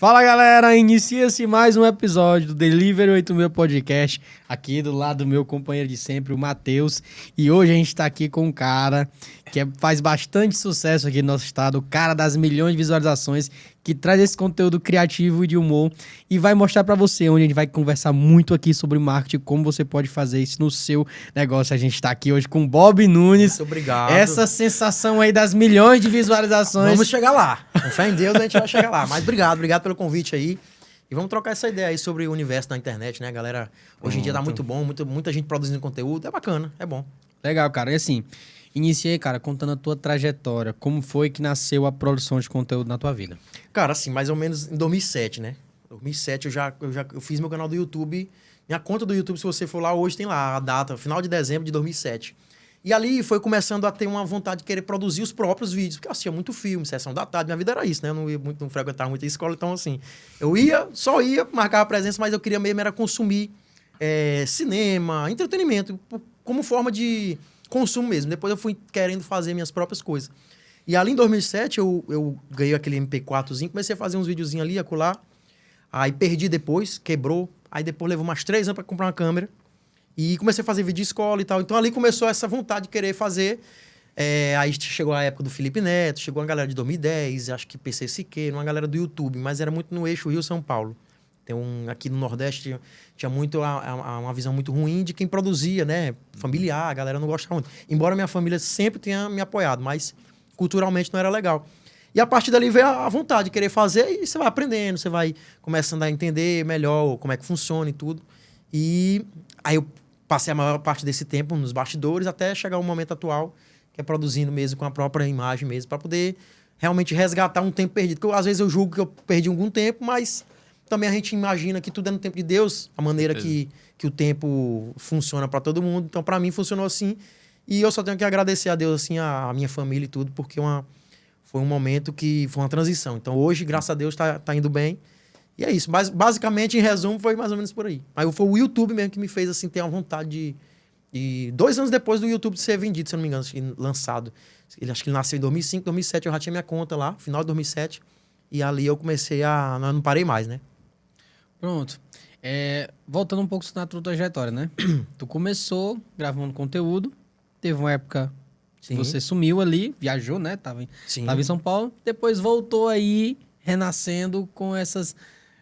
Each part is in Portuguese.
Fala galera, inicia-se mais um episódio do Delivery 8000 Podcast, aqui do lado do meu companheiro de sempre, o Matheus. E hoje a gente tá aqui com um cara que faz bastante sucesso aqui no nosso estado, o cara das milhões de visualizações, que traz esse conteúdo criativo e de humor e vai mostrar pra você, onde a gente vai conversar muito aqui sobre marketing, como você pode fazer isso no seu negócio. A gente tá aqui hoje com o Bob Nunes. Muito obrigado. Essa sensação aí das milhões de visualizações. Vamos chegar lá. Com fé em Deus, a gente vai chegar lá. Mas obrigado pelo convite aí. E vamos trocar essa ideia aí sobre o universo da internet, né, galera? Hoje em dia tá muito bom, muita gente produzindo conteúdo. É bacana, é bom. Legal, cara. E assim, iniciei, cara, contando a tua trajetória. Como foi que nasceu a produção de conteúdo na tua vida? Cara, assim, mais ou menos em 2007, né? 2007 eu fiz meu canal do YouTube. Minha conta do YouTube, se você for lá hoje, tem lá a data, final de dezembro de 2007. E ali foi começando a ter uma vontade de querer produzir os próprios vídeos, porque eu assistia muito filme, sessão da tarde, minha vida era isso, né? Eu não frequentava muito a escola, então assim, só ia, marcava presença, mas eu queria mesmo era consumir cinema, entretenimento, como forma de consumo mesmo. Depois eu fui querendo fazer minhas próprias coisas. E ali em 2007 eu ganhei aquele MP4zinho, comecei a fazer uns videozinhos ali, acolá, aí perdi depois, quebrou, aí depois levou mais 3 anos para comprar uma câmera. E comecei a fazer vídeo de escola e tal. Então ali começou essa vontade de querer fazer. Aí chegou a época do Felipe Neto, chegou uma galera de 2010, acho que PC Siqueira, uma galera do YouTube, mas era muito no eixo Rio-São Paulo. Aqui no Nordeste tinha muito uma visão muito ruim de quem produzia, né? Familiar, a galera não gostava muito. Embora minha família sempre tenha me apoiado, mas culturalmente não era legal. E a partir dali veio a vontade de querer fazer e você vai aprendendo, você vai começando a entender melhor como é que funciona e tudo. E aí eu passei a maior parte desse tempo nos bastidores até chegar o momento atual, que é produzindo mesmo com a própria imagem mesmo, para poder realmente resgatar um tempo perdido. Porque às vezes eu julgo que eu perdi algum tempo, mas também a gente imagina que tudo é no tempo de Deus, a maneira que o tempo funciona para todo mundo. Então, para mim, funcionou assim. E eu só tenho que agradecer a Deus, assim, a minha família e tudo, porque foi um momento que foi uma transição. Então, hoje, graças a Deus, tá indo bem. E é isso. Mas, basicamente, em resumo, foi mais ou menos por aí. Mas foi o YouTube mesmo que me fez, assim, ter uma vontade de 2 anos depois do YouTube ser vendido, se eu não me engano, lançado. Acho que ele nasceu em 2005, 2007. Eu já tinha minha conta lá, final de 2007. E ali eu comecei não parei mais, né? Pronto. Voltando um pouco na tua trajetória, né? Tu começou gravando conteúdo, teve uma época que você sumiu ali, viajou, né? Tava em São Paulo, depois voltou aí, renascendo com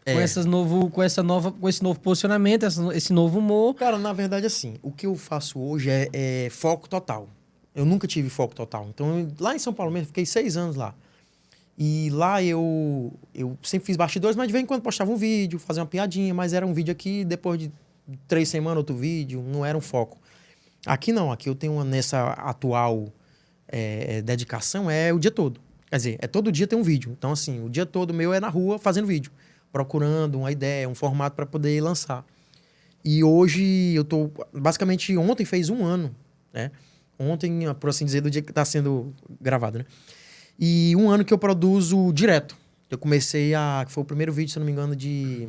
com esse novo posicionamento, esse novo humor. Cara, na verdade, assim, o que eu faço hoje é foco total. Eu nunca tive foco total. Então, lá em São Paulo mesmo, fiquei 6 anos lá. E lá eu sempre fiz bastidores, mas de vez em quando postava um vídeo, fazia uma piadinha, mas era um vídeo aqui, depois de 3 semanas, outro vídeo, não era um foco. Aqui não, aqui eu tenho nessa atual dedicação, é o dia todo. Quer dizer, todo dia tem um vídeo. Então, assim, o dia todo meu é na rua fazendo vídeo, procurando uma ideia, um formato para poder lançar. E hoje eu tô, basicamente, ontem fez 1 ano, né? Ontem, por assim dizer, do dia que está sendo gravado, né? E 1 ano que eu produzo direto. Eu comecei foi o primeiro vídeo, se eu não me engano, de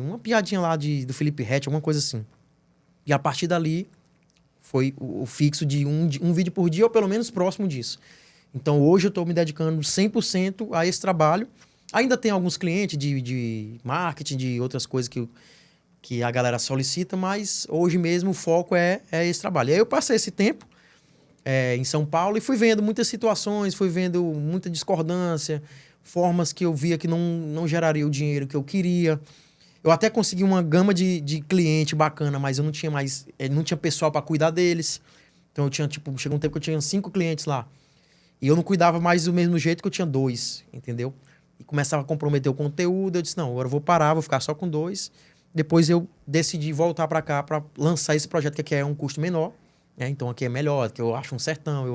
uma piadinha lá do Felipe Ret, alguma coisa assim. E a partir dali foi o fixo de um vídeo por dia, ou pelo menos próximo disso. Então hoje eu estou me dedicando 100% a esse trabalho. Ainda tem alguns clientes de marketing, de outras coisas que a galera solicita, mas hoje mesmo o foco é esse trabalho. E aí eu passei esse tempo em São Paulo e fui vendo muitas situações, fui vendo muita discordância, formas que eu via que não geraria o dinheiro que eu queria. Eu até consegui uma gama de cliente bacana, mas eu não tinha pessoal para cuidar deles. Então chegou um tempo que eu tinha 5 clientes lá. E eu não cuidava mais do mesmo jeito que eu tinha 2, entendeu? E começava a comprometer o conteúdo. Eu disse, não, agora eu vou parar, vou ficar só com 2. Depois eu decidi voltar para cá para lançar esse projeto, que aqui é um custo menor. Então aqui é melhor, que eu acho um sertão,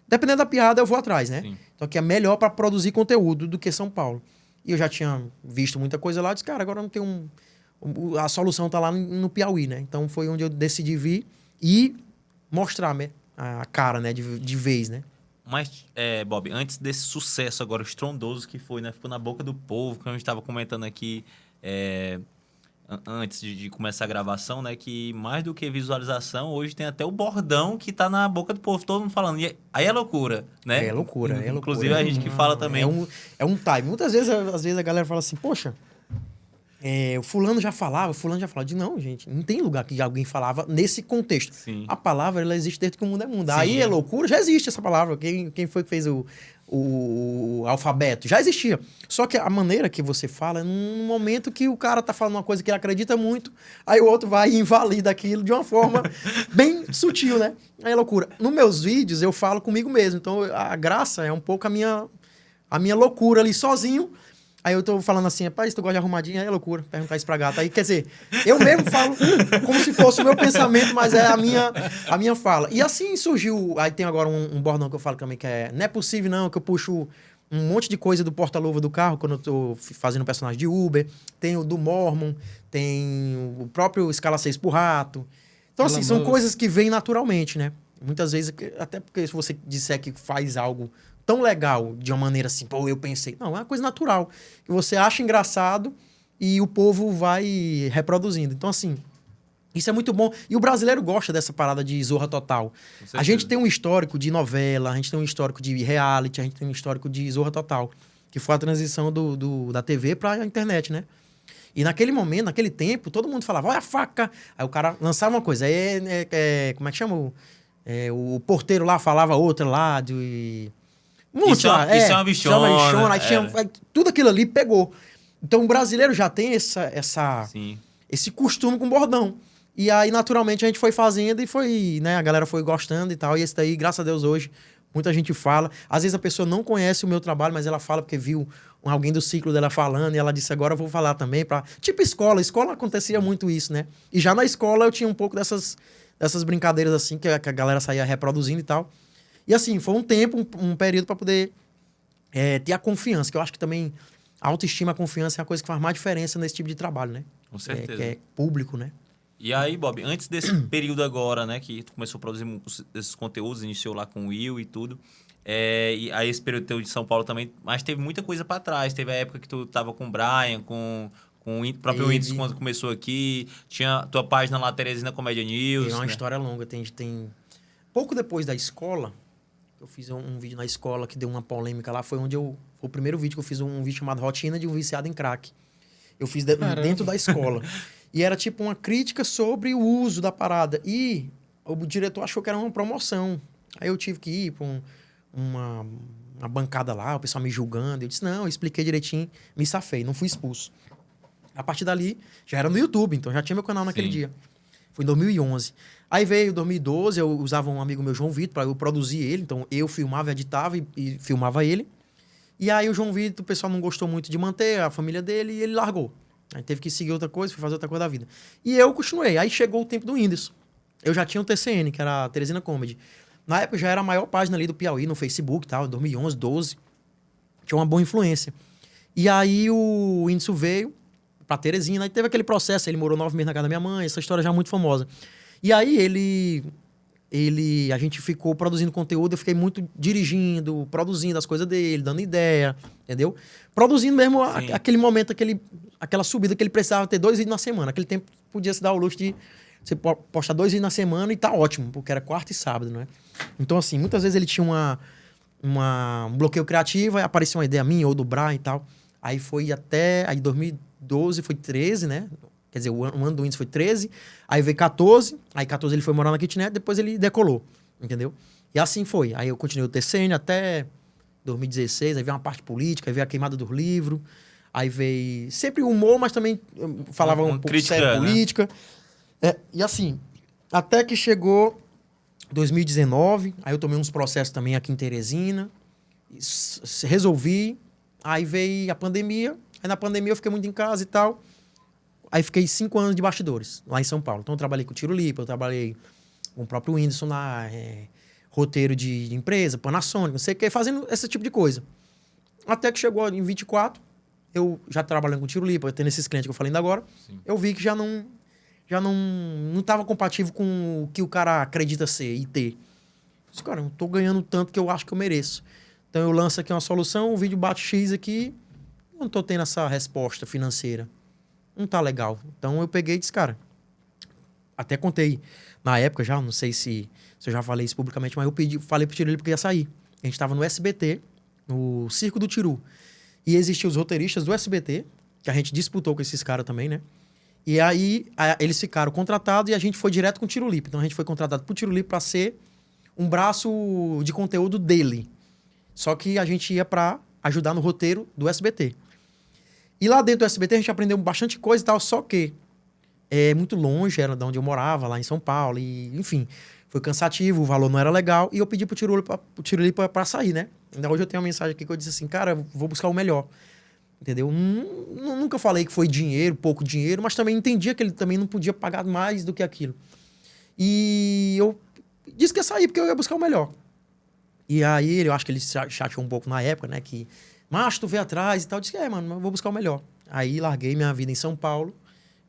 Dependendo da piada, eu vou atrás, né? Sim. Então aqui é melhor para produzir conteúdo do que São Paulo. E eu já tinha visto muita coisa lá, disse, cara, agora não tem a solução tá lá no Piauí, né? Então foi onde eu decidi vir e mostrar, né, a cara, né, de vez, né? Mas, Bob, antes desse sucesso agora estrondoso que foi, né? Ficou na boca do povo, que a gente estava comentando aqui, antes de começar a gravação, né? Que mais do que visualização, hoje tem até o bordão que tá na boca do povo, todo mundo falando. E aí é loucura, né? É loucura, é loucura. Inclusive a gente que fala também. É um time. Muitas vezes, às vezes a galera fala assim, poxa, o fulano já falava, De não, gente, não tem lugar que alguém falava nesse contexto. Sim. A palavra, ela existe desde que o mundo é mundo. Sim. Aí é loucura, já existe essa palavra. Quem foi que fez o alfabeto? Já existia. Só que a maneira que você fala é num momento que o cara tá falando uma coisa que ele acredita muito, aí o outro vai e invalida aquilo de uma forma bem sutil, né? Aí é loucura. Nos meus vídeos, eu falo comigo mesmo. Então, a graça é um pouco a minha loucura ali sozinho. Aí eu tô falando assim, rapaz, tu gosta de arrumadinha? Aí é loucura, perguntar isso pra gata. Aí, quer dizer, eu mesmo falo como se fosse o meu pensamento, mas é a minha fala. E assim surgiu, aí tem agora um bordão que eu falo também, que não é possível não, que eu puxo um monte de coisa do porta-luva do carro, quando eu tô fazendo personagem de Uber. Tem o do Mormon, tem o próprio Escala 6 pro Rato. Então, assim, são coisas que vêm naturalmente, né? Muitas vezes, até porque se você disser que faz algo tão legal, de uma maneira assim, pô, eu pensei. Não, é uma coisa natural. Que você acha engraçado e o povo vai reproduzindo. Então, assim, isso é muito bom. E o brasileiro gosta dessa parada de zorra total. A gente tem um histórico de novela, a gente tem um histórico de reality, a gente tem um histórico de zorra total. Que foi a transição da TV pra internet, né? E naquele momento, naquele tempo, todo mundo falava, olha a faca. Aí o cara lançava uma coisa. Como é que chama? O porteiro lá falava outra lá de... Isso é uma bichona. Aí tudo aquilo ali pegou. Então o brasileiro já tem esse costume com bordão. E aí, naturalmente, a gente foi fazendo e foi, né? A galera foi gostando e tal. E esse daí, graças a Deus, hoje, muita gente fala. Às vezes a pessoa não conhece o meu trabalho, mas ela fala porque viu alguém do ciclo dela falando e ela disse, agora eu vou falar também. Tipo escola. Escola acontecia muito isso, né? E já na escola eu tinha um pouco dessas brincadeiras assim, que a galera saía reproduzindo e tal. E assim, foi um tempo, um período para poder ter a confiança, que eu acho que também a autoestima, a confiança é a coisa que faz mais diferença nesse tipo de trabalho, né? Com certeza. Que é público, né? E aí, Bob, antes desse período agora, né, que tu começou a produzir esses conteúdos, iniciou lá com o Will e tudo, e aí esse período teu de São Paulo também, mas teve muita coisa para trás. Teve a época que tu tava com o Brian, com o próprio Whindersson quando começou aqui, tinha tua página lá, Teresina Comédia News. É uma história longa, tem... Pouco depois da escola, eu fiz um vídeo na escola que deu uma polêmica lá, foi foi o primeiro vídeo que eu fiz, um vídeo chamado Rotina de um Viciado em Crack. Eu fiz dentro da escola. E era tipo uma crítica sobre o uso da parada. E o diretor achou que era uma promoção. Aí eu tive que ir para uma bancada lá, o pessoal me julgando. Eu disse, não, eu expliquei direitinho, me safei, não fui expulso. A partir dali, já era no YouTube, então já tinha meu canal naquele dia. Foi em 2011. Aí veio 2012, eu usava um amigo meu, João Vitor, para eu produzir ele. Então eu filmava, editava e filmava ele. E aí o João Vitor, o pessoal não gostou muito de manter a família dele e ele largou. Aí teve que seguir outra coisa, foi fazer outra coisa da vida. E eu continuei. Aí chegou o tempo do Whindersson. Eu já tinha o TCN, que era a Teresina Comedy. Na época já era a maior página ali do Piauí, no Facebook e tal, 2011, 12. Tinha uma boa influência. E aí o Whindersson veio pra Teresina, aí teve aquele processo, ele morou 9 meses na casa da minha mãe, essa história já é muito famosa. E aí a gente ficou produzindo conteúdo, eu fiquei muito dirigindo, produzindo as coisas dele, dando ideia, entendeu? Produzindo mesmo aquele momento, aquela subida que ele precisava ter 2 vídeos na semana. Aquele tempo podia se dar o luxo de você postar 2 vídeos na semana e tá ótimo, porque era quarta e sábado, né? Então, assim, muitas vezes ele tinha um bloqueio criativo, aí aparecia uma ideia minha ou do Brian e tal. Aí foi aí 2012 foi 13, né? Quer dizer, o ano do Whindersson foi 13, aí veio 14, aí 14 ele foi morar na kitnet, depois ele decolou, entendeu? E assim foi. Aí eu continuei o TCN até 2016, aí veio uma parte política, aí veio a queimada dos livros, aí veio sempre humor, mas também falava um pouco sério política. E assim, até que chegou 2019, aí eu tomei uns processos também aqui em Teresina, resolvi, aí veio a pandemia, aí na pandemia eu fiquei muito em casa e tal. Aí fiquei 5 anos de bastidores, lá em São Paulo. Então eu trabalhei com o Tiro Lipa, eu trabalhei com o próprio Whindersson lá, roteiro de empresa, Panasonic, não sei o que, fazendo esse tipo de coisa. Até que chegou em 24, eu já trabalhando com o Tiro Lipa, tendo esses clientes que eu falei ainda agora, eu vi que já não estava compatível com o que o cara acredita ser e ter. Eu disse, cara, eu não tô ganhando tanto que eu acho que eu mereço. Então eu lanço aqui uma solução, o vídeo bate X aqui, não tô tendo essa resposta financeira. não tá legal. Então eu peguei e disse, cara, até contei na época já, não sei se eu já falei isso publicamente, mas eu falei pro Tiruli porque ia sair. A gente tava no SBT, no Circo do Tiru. E existiam os roteiristas do SBT, que a gente disputou com esses caras também, né? E aí eles ficaram contratados e a gente foi direto com o Tirulipa. Então a gente foi contratado pro Tirulipa para ser um braço de conteúdo dele. Só que a gente ia para ajudar no roteiro do SBT. E lá dentro do SBT a gente aprendeu bastante coisa e tal, só que é muito longe, era de onde eu morava, lá em São Paulo, e enfim, foi cansativo, o valor não era legal, e eu pedi pro Tirulipa pra sair, né? Ainda hoje eu tenho uma mensagem aqui que eu disse assim, cara, vou buscar o melhor, entendeu? Nunca falei que foi dinheiro, pouco dinheiro, mas também entendia que ele também não podia pagar mais do que aquilo. E eu disse que ia sair porque eu ia buscar o melhor. E aí, eu acho que ele se chateou um pouco na época, né? Que, macho, tu vê atrás e tal. Eu disse que, mano, eu vou buscar o melhor. Aí, larguei minha vida em São Paulo,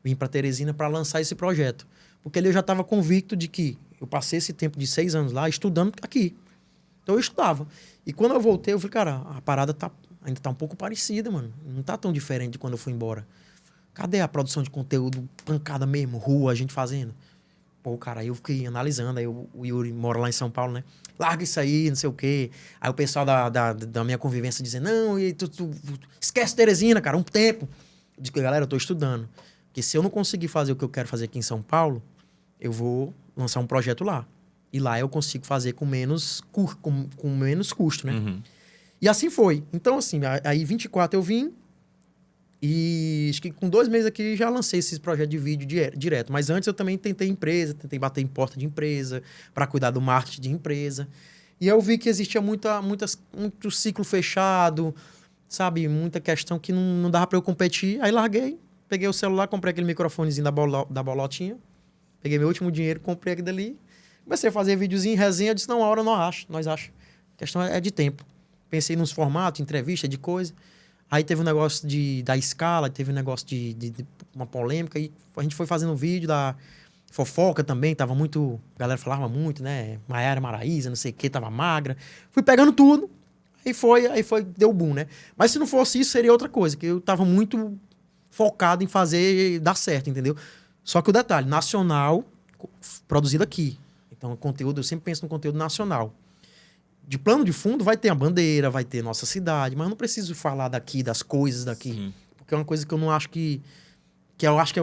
vim pra Teresina para lançar esse projeto. Porque ali eu já estava convicto de que eu passei esse tempo de 6 anos lá estudando aqui. Então, eu estudava. E quando eu voltei, eu falei, cara, a parada ainda tá um pouu parecida, mano. Não tá tão diferente de quando eu fui embora. Cadê a produção de conteúdo pancada mesmo, rua, a gente fazendo? Pô, cara, aí eu fiquei analisando, aí o Yuri mora lá em São Paulo, né? Larga isso aí, não sei o quê. Aí o pessoal da minha convivência dizendo, não, e tu esquece Teresina, cara, um tempo. Eu digo, galera, eu tô estudando. Porque se eu não conseguir fazer o que eu quero fazer aqui em São Paulo, eu vou lançar um projeto lá. E lá eu consigo fazer com menos custo, né? Uhum. E assim foi. Então, assim, aí 24 eu vim, e acho que com 2 meses aqui já lancei esses projetos de vídeo direto. Mas antes eu também tentei tentei bater em porta de empresa, para cuidar do marketing de empresa. E eu vi que existia muito ciclo fechado, sabe? Muita questão que não dava para eu competir. Aí larguei, peguei o celular, comprei aquele microfonezinho da bolotinha, peguei meu último dinheiro, comprei aquele dali, comecei a fazer videozinho, resenha. Eu disse, não, a hora nós achamos. A questão é de tempo. Pensei nos formatos, entrevista, de coisa. Aí teve um negócio da escala, teve um negócio de uma polêmica, e a gente foi fazendo um vídeo da fofoca também, tava muito... A galera falava muito, né? Maiara Maraíza, não sei o que, tava magra. Fui pegando tudo, aí foi, deu boom, né? Mas se não fosse isso, seria outra coisa, que eu tava muito focado em fazer dar certo, entendeu? Só que o detalhe, nacional, produzido aqui. Então, eu sempre penso no conteúdo nacional. De plano de fundo vai ter a bandeira, vai ter nossa cidade, mas eu não preciso falar daqui, das coisas daqui. Sim. Porque é uma coisa que eu não acho que eu acho que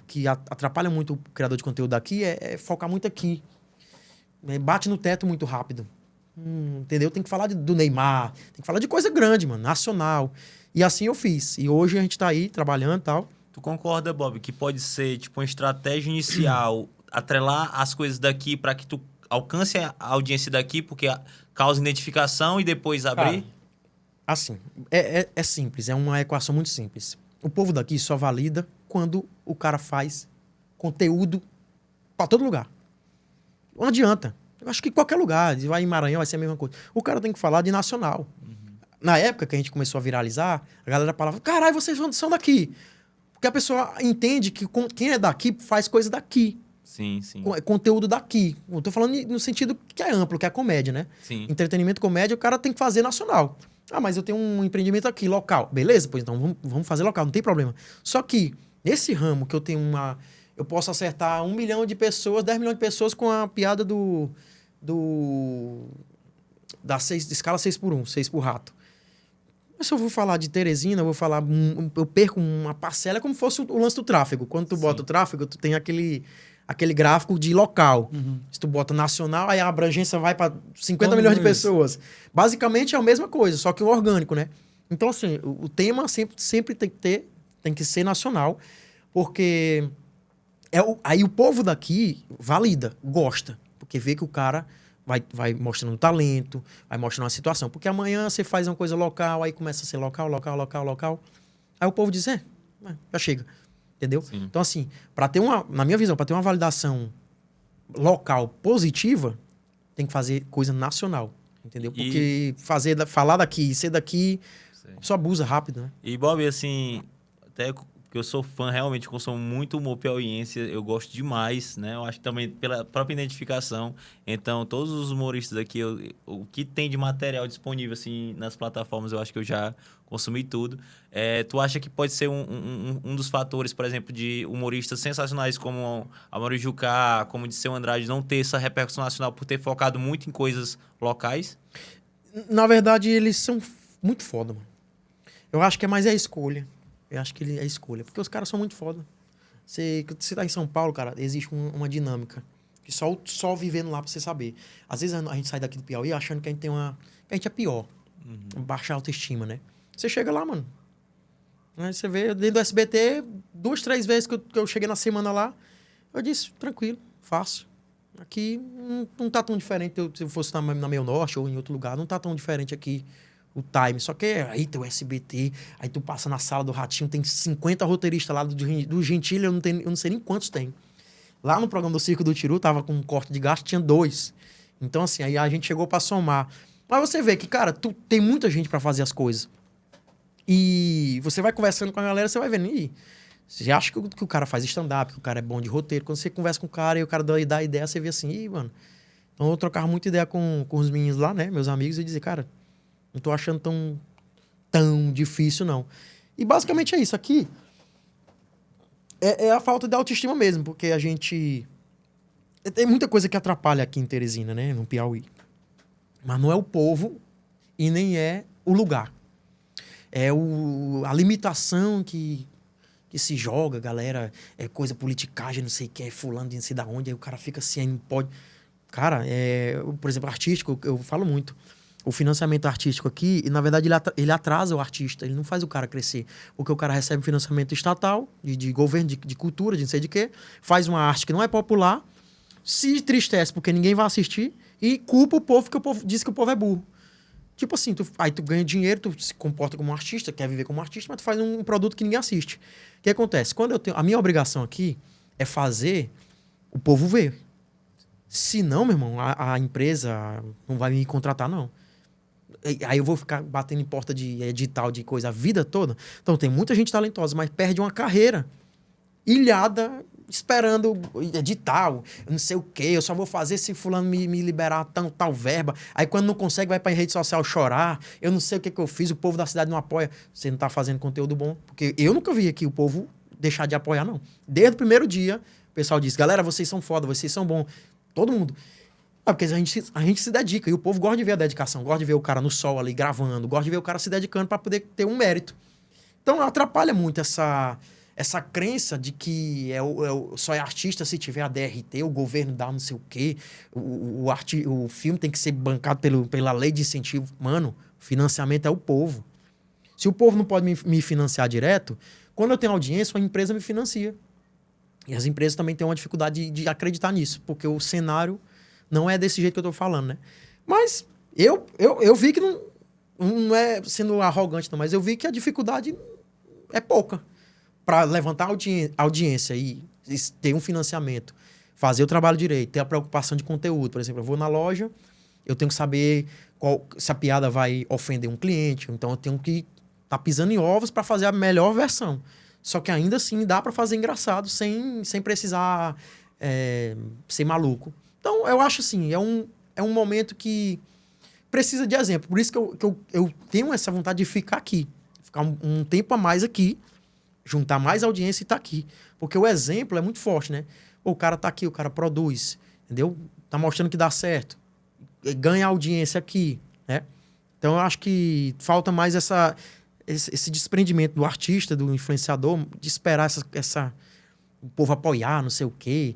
que atrapalha muito o criador de conteúdo daqui, é focar muito aqui. Bate no teto muito rápido. Entendeu? Tem que falar do Neymar, tem que falar de coisa grande, mano, nacional. E assim eu fiz. E hoje a gente tá aí trabalhando e tal. Tu concorda, Bob, que pode ser tipo uma estratégia inicial, atrelar as coisas daqui para que tu alcance a audiência daqui, porque causa identificação e depois abrir? Cara, assim, é simples, é uma equação muito simples. O povo daqui só valida quando o cara faz conteúdo para todo lugar. Não adianta. Eu acho que qualquer lugar, vai em Maranhão, vai ser a mesma coisa. O cara tem que falar de nacional. Uhum. Na época que a gente começou a viralizar, a galera falava, caralho, vocês são daqui. Porque a pessoa entende que quem é daqui faz coisa daqui. Sim, sim. Conteúdo daqui. Eu tô falando no sentido que é amplo, que é a comédia, né? Sim. Entretenimento, comédia, o cara tem que fazer nacional. Ah, mas eu tenho um empreendimento aqui, local. Beleza? Pois então, vamos fazer local, não tem problema. Só que, nesse ramo que eu tenho eu posso acertar 1 milhão de pessoas, 10 milhões de pessoas com a piada da escala 6x1, 6 por rato. Mas se eu vou falar de Teresina, eu perco uma parcela, como fosse o lance do tráfego. Quando tu bota o tráfego, tu tem aquele gráfico de local. Uhum. Se tu bota nacional, aí a abrangência vai para 50 milhões de pessoas. Basicamente é a mesma coisa, só que o orgânico, né? Então, assim, o tema sempre tem que ser nacional, porque aí o povo daqui valida, gosta, porque vê que o cara vai mostrando talento, vai mostrando uma situação. Porque amanhã você faz uma coisa local, aí começa a ser local. Aí o povo diz, já chega. Entendeu? Sim. Então, assim, na minha visão, para ter uma validação local positiva, tem que fazer coisa nacional. Entendeu? Porque falar daqui, ser daqui, só abusa rápido, né? E, Bob, assim, até porque eu sou fã, realmente, consumo muito humor piauiense, eu gosto demais, né? Eu acho que também pela própria identificação. Então, todos os humoristas aqui, o que tem de material disponível, assim, nas plataformas, eu acho que eu já consumi tudo. Tu acha que pode ser um dos fatores, por exemplo, de humoristas sensacionais como a Maurício Jucá, como de Seu Andrade, não ter essa repercussão nacional por ter focado muito em coisas locais? Na verdade, eles são muito foda, mano. Eu acho que é mais a escolha. Eu acho que ele é a escolha. Porque os caras são muito foda. Você tá em São Paulo, cara, existe uma dinâmica. Que só vivendo lá pra você saber. Às vezes a gente sai daqui do Piauí achando que a gente tem que a gente é pior. Baixa autoestima, né? Você chega lá, mano. Aí você vê, dentro do SBT, 2, 3 vezes que eu cheguei na semana lá, eu disse, tranquilo, fácil. Aqui não tá tão diferente se eu fosse na Meio Norte ou em outro lugar. Não tá tão diferente aqui o time. Só que aí tem o SBT, aí tu passa na sala do Ratinho, tem 50 roteiristas lá do Gentili, eu não sei nem quantos tem. Lá no programa do Circo do Tiru, tava com um corte de gasto, tinha 2. Então, assim, aí a gente chegou pra somar. Mas você vê que, cara, tem muita gente pra fazer as coisas. E você vai conversando com a galera, você vai vendo. Ih, você acha que o cara faz stand-up, que o cara é bom de roteiro. Quando você conversa com o cara e o cara dá a ideia, você vê assim, ih, mano. Então eu trocava muita ideia com os meninos lá, né? Meus amigos, e dizia, cara, não tô achando tão difícil, não. E basicamente é isso. Aqui é a falta de autoestima mesmo, porque a gente... Tem muita coisa que atrapalha aqui em Teresina, né? No Piauí. Mas não é o povo e nem é o lugar. É a limitação que se joga, galera. É coisa politicagem, não sei o que, é fulano de não sei da onde. Aí o cara fica assim, aí não pode... Cara, por exemplo, artístico, eu falo muito. O financiamento artístico aqui, e na verdade ele atrasa o artista, ele não faz o cara crescer. Porque o cara recebe financiamento estatal, de governo, de cultura, de não sei de quê, faz uma arte que não é popular, se entristece porque ninguém vai assistir e culpa o povo que o povo diz que o povo é burro. Tipo assim, aí tu ganha dinheiro, tu se comporta como um artista, quer viver como um artista, mas tu faz um produto que ninguém assiste. O que acontece? A minha obrigação aqui é fazer o povo ver. Se não, meu irmão, a empresa não vai me contratar, não. Aí eu vou ficar batendo em porta de edital, de coisa a vida toda. Então tem muita gente talentosa, mas perde uma carreira ilhada esperando edital, eu não sei o quê, eu só vou fazer se fulano me liberar tal verba. Aí quando não consegue, vai pra rede social chorar. Eu não sei o que eu fiz, o povo da cidade não apoia. Você não tá fazendo conteúdo bom. Porque eu nunca vi aqui o povo deixar de apoiar, não. Desde o primeiro dia, o pessoal disse, galera, vocês são foda, vocês são bons. Todo mundo. Porque a gente se dedica. E o povo gosta de ver a dedicação. Gosta de ver o cara no sol ali gravando. Gosta de ver o cara se dedicando para poder ter um mérito. Então atrapalha muito essa crença de que só é artista se tiver a DRT, o governo dá não sei o quê. O filme tem que ser bancado pela lei de incentivo. Mano, financiamento é o povo. Se o povo não pode me financiar direto, quando eu tenho audiência, uma empresa me financia. E as empresas também têm uma dificuldade de acreditar nisso. Porque o cenário... não é desse jeito que eu tô falando, né? Mas eu vi que não é sendo arrogante, não, mas eu vi que a dificuldade é pouca para levantar audiência e ter um financiamento, fazer o trabalho direito, ter a preocupação de conteúdo. Por exemplo, eu vou na loja, eu tenho que saber se a piada vai ofender um cliente, então eu tenho que estar pisando em ovos para fazer a melhor versão. Só que ainda assim dá para fazer engraçado sem precisar ser maluco. Então, eu acho assim, é um momento que precisa de exemplo. Por isso que eu tenho essa vontade de ficar aqui. Ficar um tempo a mais aqui, juntar mais audiência e estar aqui. Porque o exemplo é muito forte, né? O cara tá aqui, o cara produz, entendeu? Tá mostrando que dá certo. Ganha audiência aqui, né? Então, eu acho que falta mais esse desprendimento do artista, do influenciador, de esperar o povo apoiar, não sei o quê.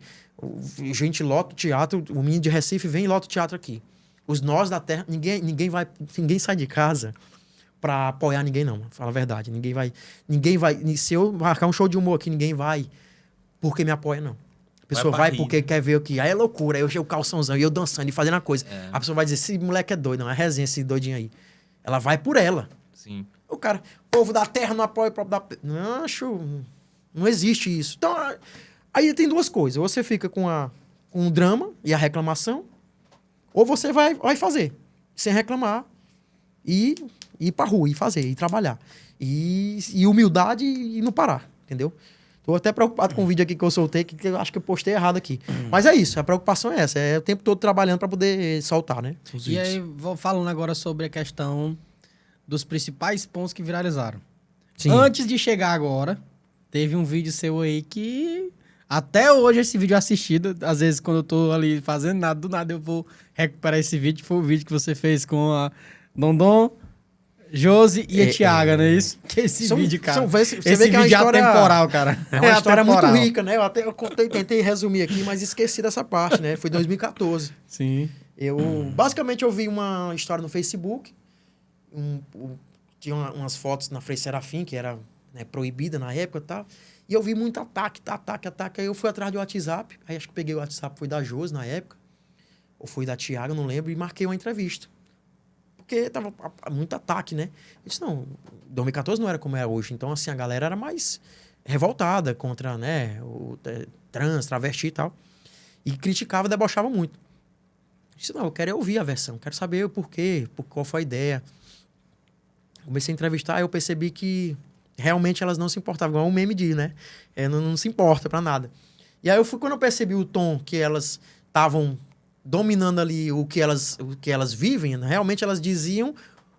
Gente lota o teatro, o menino de Recife vem e lota o teatro aqui. Os nós da terra, ninguém sai de casa pra apoiar ninguém, não. Fala a verdade. Ninguém vai. Se eu marcar um show de humor aqui, ninguém vai porque me apoia, não. A pessoa vai porque quer ver o que. Aí é loucura. Aí eu chego o calçãozão e eu dançando e fazendo a coisa. A pessoa vai dizer: esse moleque é doido, não é resenha, esse doidinho aí. Ela vai por ela. Sim. O cara, povo da terra não apoia o próprio da. Não existe isso. Então. Aí tem duas coisas. Ou você fica com o drama e a reclamação, ou você vai fazer, sem reclamar, e ir pra rua, e fazer, e trabalhar. E humildade e não parar. entendeu? Tô até preocupado com o vídeo aqui que eu soltei, que eu acho que eu postei errado aqui. Mas é isso, a preocupação é essa. É o tempo todo trabalhando para poder soltar, né? Os E vídeos. aí, vou falando agora sobre a questão dos principais pontos que viralizaram. Sim. Antes de chegar agora, teve um vídeo seu aí que... Até hoje esse vídeo é assistido. Às vezes, quando eu tô ali fazendo nada, do nada eu vou recuperar esse vídeo. Foi o vídeo que você fez com a Dondon, Josi e a Tiaga, não é isso? Que esse vídeo, cara. Você Esse vê que é uma vídeo história, é atemporal, cara. é uma história muito atemporal. rica, né? Eu tentei resumir aqui, mas esqueci dessa parte, né? Foi em 2014. Sim. Basicamente, eu vi uma história no Facebook. Tinha umas fotos na Frei Serafim, que era, né, proibida na época e tal. E eu vi muito ataque. Aí eu fui atrás do WhatsApp. Aí acho que peguei o WhatsApp, foi da Josi na época. Ou foi da Tiaga, não lembro. E marquei uma entrevista. Porque tava muito ataque, né? Eu disse, não, 2014 não era como é hoje. Então, assim, a galera era mais revoltada contra, né, o trans, travesti e tal. E criticava, debochava muito. Eu disse, não, eu quero ouvir a versão. Quero saber o porquê, qual foi a ideia. Comecei a entrevistar, aí eu percebi que realmente elas não se importavam. Igual o meme diz, né? Não se importa pra nada. E aí quando eu percebi o tom que elas estavam dominando ali o que elas vivem, né? Realmente elas diziam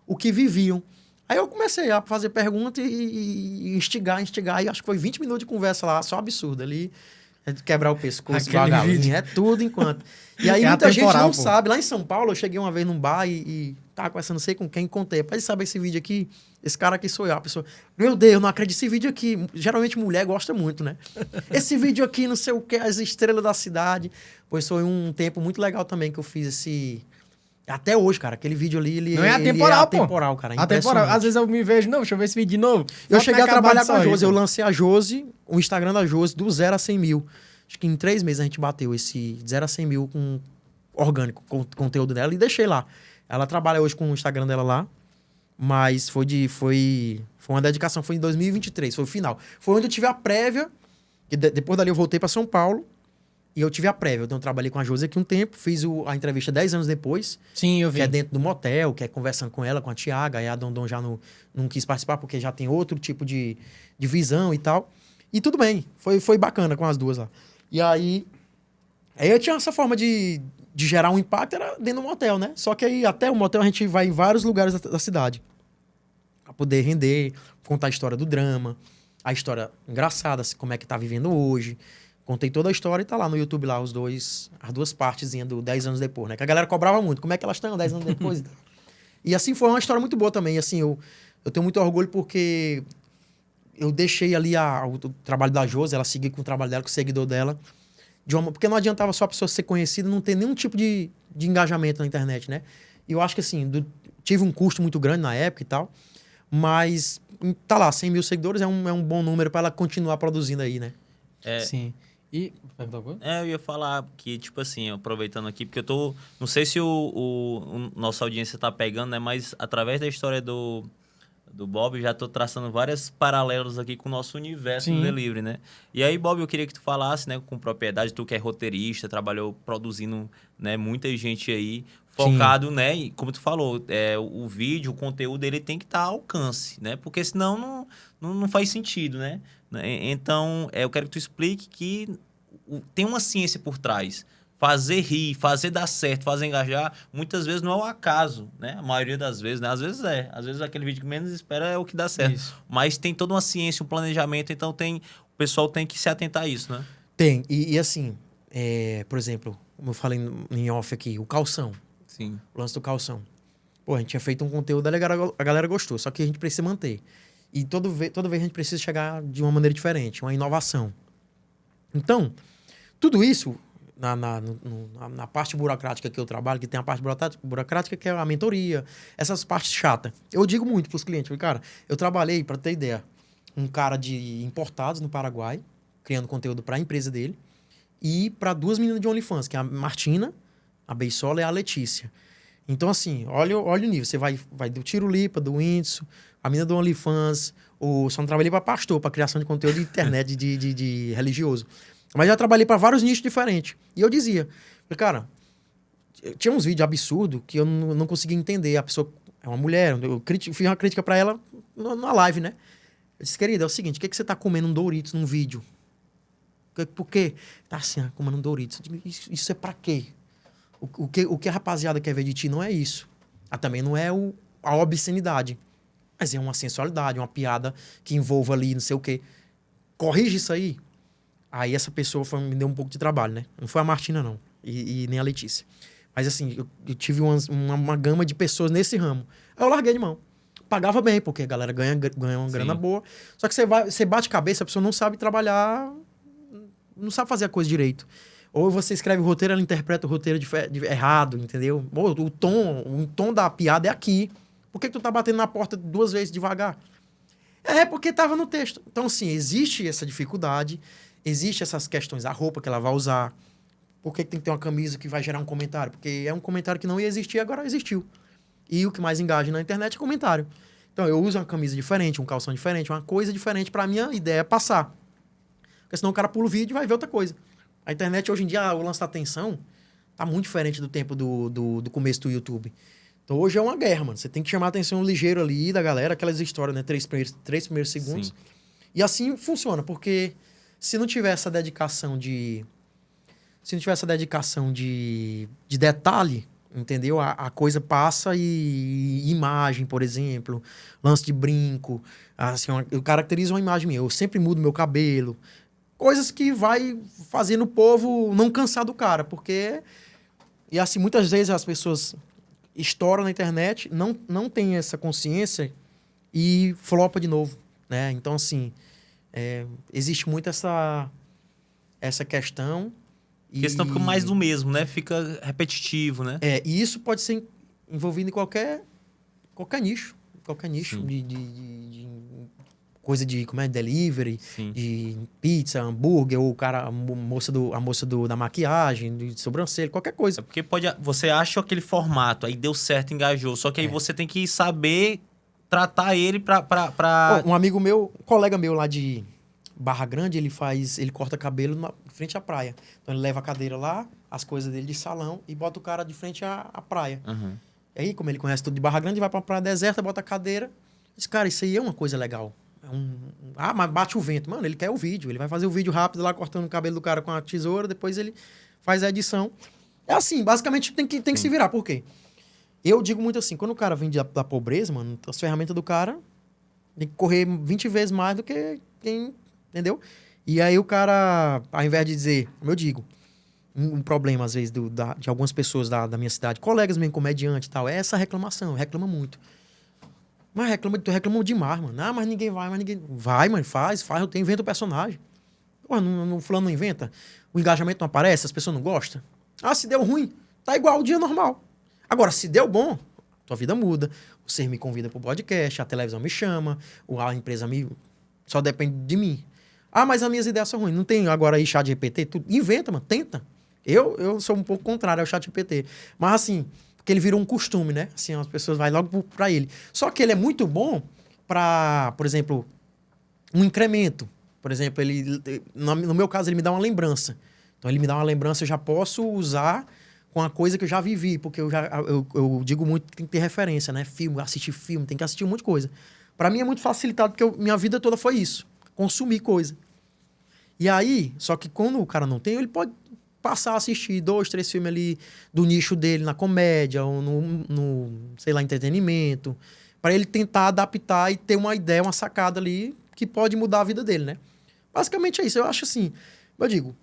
o que viviam. Aí eu comecei a fazer pergunta e instigar. E acho que foi 20 minutos de conversa lá, só absurdo. Ali, quebrar o pescoço, igual a galinha, é tudo enquanto. E aí muita gente não sabe. Lá em São Paulo, eu cheguei uma vez num bar e tava conversando, não sei com quem, contei. Pode saber esse vídeo aqui? Esse cara aqui sou eu. A pessoa, meu Deus, eu não acredito nesse vídeo aqui. Geralmente mulher gosta muito, né? Esse vídeo aqui, não sei o que, as estrelas da cidade. Pois foi um tempo muito legal também que eu fiz esse... Até hoje, cara, aquele vídeo ali, ele não é atemporal, pô. Atemporal, cara. Atemporal. Às vezes eu me vejo, não, deixa eu ver esse vídeo de novo. Eu cheguei a trabalhar com a Josi, eu lancei a Josi, o Instagram da Josi, do 0 a 100 mil. Acho que em 3 meses a gente bateu esse 0 a 100 mil com orgânico, com o conteúdo dela, e deixei lá. Ela trabalha hoje com o Instagram dela lá, mas foi uma dedicação, foi em 2023, foi o final. Foi onde eu tive a prévia, que depois dali eu voltei para São Paulo, e eu tive a prévia. Então eu trabalhei com a Josi aqui um tempo, fiz a entrevista 10 anos depois. Sim, eu vi. Que é dentro do motel, que é conversando com ela, com a Tiaga, aí a Dondon já não quis participar, porque já tem outro tipo de visão e tal. E tudo bem, foi bacana com as duas lá. E aí eu tinha essa forma de gerar um impacto, era dentro do motel, né? Só que aí até o motel a gente vai em vários lugares da cidade pra poder render, contar a história do drama, a história engraçada, como é que tá vivendo hoje. Contei toda a história e tá lá no YouTube lá as duas partezinhas do 10 anos depois, né? Que a galera cobrava muito, como é que elas estão 10 anos depois? E assim, foi uma história muito boa também. E assim, eu tenho muito orgulho porque eu deixei ali o trabalho da Josi, ela seguir com o trabalho dela, com o seguidor dela. Porque não adiantava só a pessoa ser conhecida, não ter nenhum tipo de engajamento na internet, né? E eu acho que assim, tive um custo muito grande na época e tal, mas tá lá, 100 mil seguidores é um bom número para ela continuar produzindo aí, né? Sim. E... eu ia falar que, tipo assim, aproveitando aqui, porque eu tô... Não sei se nossa audiência tá pegando, né? Mas através da história do Bob, já tô traçando vários paralelos aqui com o nosso universo do delivery, né? E aí, Bob, eu queria que tu falasse, né, com propriedade, tu que é roteirista, trabalhou produzindo, né, muita gente aí, focado, né? E como tu falou, o vídeo, o conteúdo, ele tem que estar ao alcance, né? Porque senão não faz sentido, né? Então, eu quero que tu explique que tem uma ciência por trás. Fazer rir, fazer dar certo, fazer engajar, muitas vezes não é o acaso, né? A maioria das vezes, né? Às vezes é. Às vezes aquele vídeo que menos espera é o que dá certo. Isso. Mas tem toda uma ciência, um planejamento, então o pessoal tem que se atentar a isso, né? Tem. E assim, por exemplo, como eu falei em off aqui, o calção. Sim. O lance do calção. Pô, a gente tinha feito um conteúdo, a galera gostou, só que a gente precisa manter. E toda vez a gente precisa chegar de uma maneira diferente, uma inovação. Então, tudo isso... Na parte burocrática que eu trabalho, que tem a parte burocrática que é a mentoria, essas partes chatas. Eu digo muito para os clientes, cara, eu trabalhei, para ter ideia, um cara de importados no Paraguai, criando conteúdo para a empresa dele, e para 2 meninas de OnlyFans, que é a Martina, a Beisola e a Letícia. Então, assim, olha o nível. Você vai do Tirulipa, do Whindersson, a menina do OnlyFans, só não trabalhei para pastor, para criação de conteúdo de internet, de religioso. Mas já trabalhei para vários nichos diferentes. E eu dizia, cara, tinha uns vídeos absurdos que eu não conseguia entender. A pessoa é uma mulher, fiz uma crítica para ela na live, né? Eu disse, querida, é o seguinte, o que você tá comendo um Doritos num vídeo? Por quê? Tá assim, comendo um Doritos. Eu digo, isso é pra quê? O que a rapaziada quer ver de ti não é isso. Também não é a obscenidade. Mas é uma sensualidade, uma piada que envolva ali não sei o quê. Corrige isso aí. Aí essa pessoa me deu um pouco de trabalho, né? Não foi a Martina, não. E nem a Letícia. Mas assim, eu tive uma gama de pessoas nesse ramo. Aí eu larguei de mão. Pagava bem, porque a galera ganha uma grana boa. Só que você bate cabeça, a pessoa não sabe trabalhar, não sabe fazer a coisa direito. Ou você escreve o roteiro, ela interpreta o roteiro errado, entendeu? Ou o tom da piada é aqui. Por que tu tá batendo na porta 2 vezes devagar? É porque tava no texto. Então, assim, existe essa dificuldade, existe essas questões, a roupa que ela vai usar. Por que tem que ter uma camisa que vai gerar um comentário? Porque é um comentário que não ia existir, agora existiu. E o que mais engaja na internet é comentário. Então, eu uso uma camisa diferente, um calção diferente, uma coisa diferente pra minha ideia passar. Porque senão o cara pula o vídeo e vai ver outra coisa. A internet, hoje em dia, o lance da atenção tá muito diferente do tempo do começo do YouTube. Então, hoje é uma guerra, mano. Você tem que chamar a atenção ligeiro ali da galera, aquelas histórias, né? 3 primeiros segundos. Sim. E assim funciona, porque se não tiver essa dedicação de detalhe, entendeu? A coisa passa e imagem, por exemplo, lance de brinco, assim, eu caracterizo uma imagem minha, eu sempre mudo meu cabelo, coisas que vai fazendo o povo não cansar do cara, porque... E assim, muitas vezes as pessoas estouram na internet, não tem essa consciência e flopa de novo, né? Então, assim, existe muito essa questão. Porque senão fica mais do mesmo, né? Fica repetitivo, né? E isso pode ser envolvido em qualquer nicho. Qualquer nicho de coisa de, delivery, Sim. de pizza, hambúrguer, ou o cara, a moça da maquiagem, de sobrancelha, qualquer coisa. É porque você acha aquele formato, aí deu certo, engajou, só que aí você tem que saber tratar ele pra... Um amigo meu, um colega meu lá de Barra Grande, ele corta cabelo na frente à praia. Então ele leva a cadeira lá, as coisas dele de salão, e bota o cara de frente à praia. Uhum. E aí, como ele conhece tudo de Barra Grande, vai pra praia deserta, bota a cadeira. Diz, cara, isso aí é uma coisa legal. Mas bate o vento. Mano, ele quer o vídeo. Ele vai fazer o vídeo rápido lá, cortando o cabelo do cara com a tesoura, depois ele faz a edição. É assim, basicamente tem que se virar. Por quê? Eu digo muito assim, quando o cara vem da pobreza, mano, as ferramentas do cara tem que correr 20 vezes mais do que quem... Entendeu? E aí o cara, ao invés de dizer, como eu digo, um problema, às vezes, de algumas pessoas da minha cidade, colegas mesmo, comediante e tal, é essa reclamação, reclama muito. Mas reclama demais, mano. Mas ninguém vai, Vai, mano, faz, inventa o personagem. Pô, no fulano não inventa, o engajamento não aparece, as pessoas não gostam. Se deu ruim, tá igual o dia normal. Agora, se deu bom, tua vida muda. Você me convida pro podcast, a televisão me chama, a empresa só depende de mim. Mas as minhas ideias são ruins. Não tem agora aí chat GPT, tudo. Inventa, mano, tenta. Eu sou um pouco contrário ao chat GPT. Mas assim, porque ele virou um costume, né? Assim, as pessoas vão logo pra ele. Só que ele é muito bom pra, por exemplo, um incremento. Por exemplo, no meu caso, ele me dá uma lembrança. Então, ele me dá uma lembrança, eu já posso usar com a coisa que eu já vivi. Porque eu digo muito que tem que ter referência, né? Assistir filme, tem que assistir um monte de coisa. Pra mim é muito facilitado, porque minha vida toda foi isso. Consumir coisa. E aí, só que quando o cara não tem, ele pode passar a assistir 2, 3 filmes ali do nicho dele, na comédia, ou no sei lá, entretenimento, para ele tentar adaptar e ter uma ideia, uma sacada ali que pode mudar a vida dele, né? Basicamente é isso. Eu acho assim, eu digo,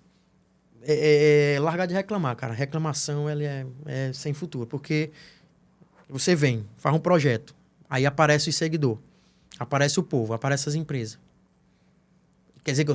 largar de reclamar, cara. Reclamação, ela é sem futuro, porque você vem, faz um projeto, aí aparece o seguidor, aparece o povo, aparece as empresas. Quer dizer que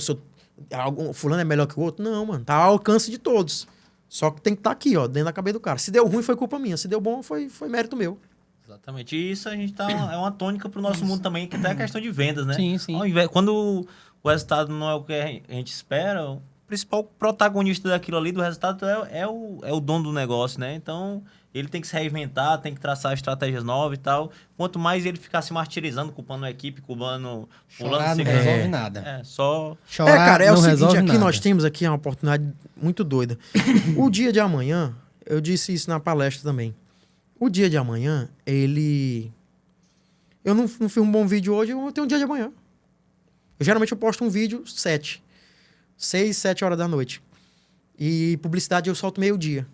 fulano é melhor que o outro? Não, mano. Tá ao alcance de todos. Só que tem que estar aqui, ó, dentro da cabeça do cara. Se deu ruim, foi culpa minha. Se deu bom, foi mérito meu. Exatamente. E isso a gente é uma tônica pro nosso mundo também, que até a questão de vendas, né? Sim, sim. Quando o resultado não é o que a gente espera, o principal protagonista daquilo ali, do resultado, é o dono do negócio, né? Então, ele tem que se reinventar, tem que traçar estratégias novas e tal. Quanto mais ele ficar se martirizando, culpando a equipe, culpando... Chorar não resolve nada. Só... Chorar cara, é o seguinte, aqui nada. nós temos aqui uma oportunidade muito doida. O dia de amanhã, eu disse isso na palestra também. O dia de amanhã, eu não fiz um bom vídeo hoje, eu vou ter um dia de amanhã. Geralmente eu posto um vídeo 6, 7 horas da noite. E publicidade eu solto meio-dia.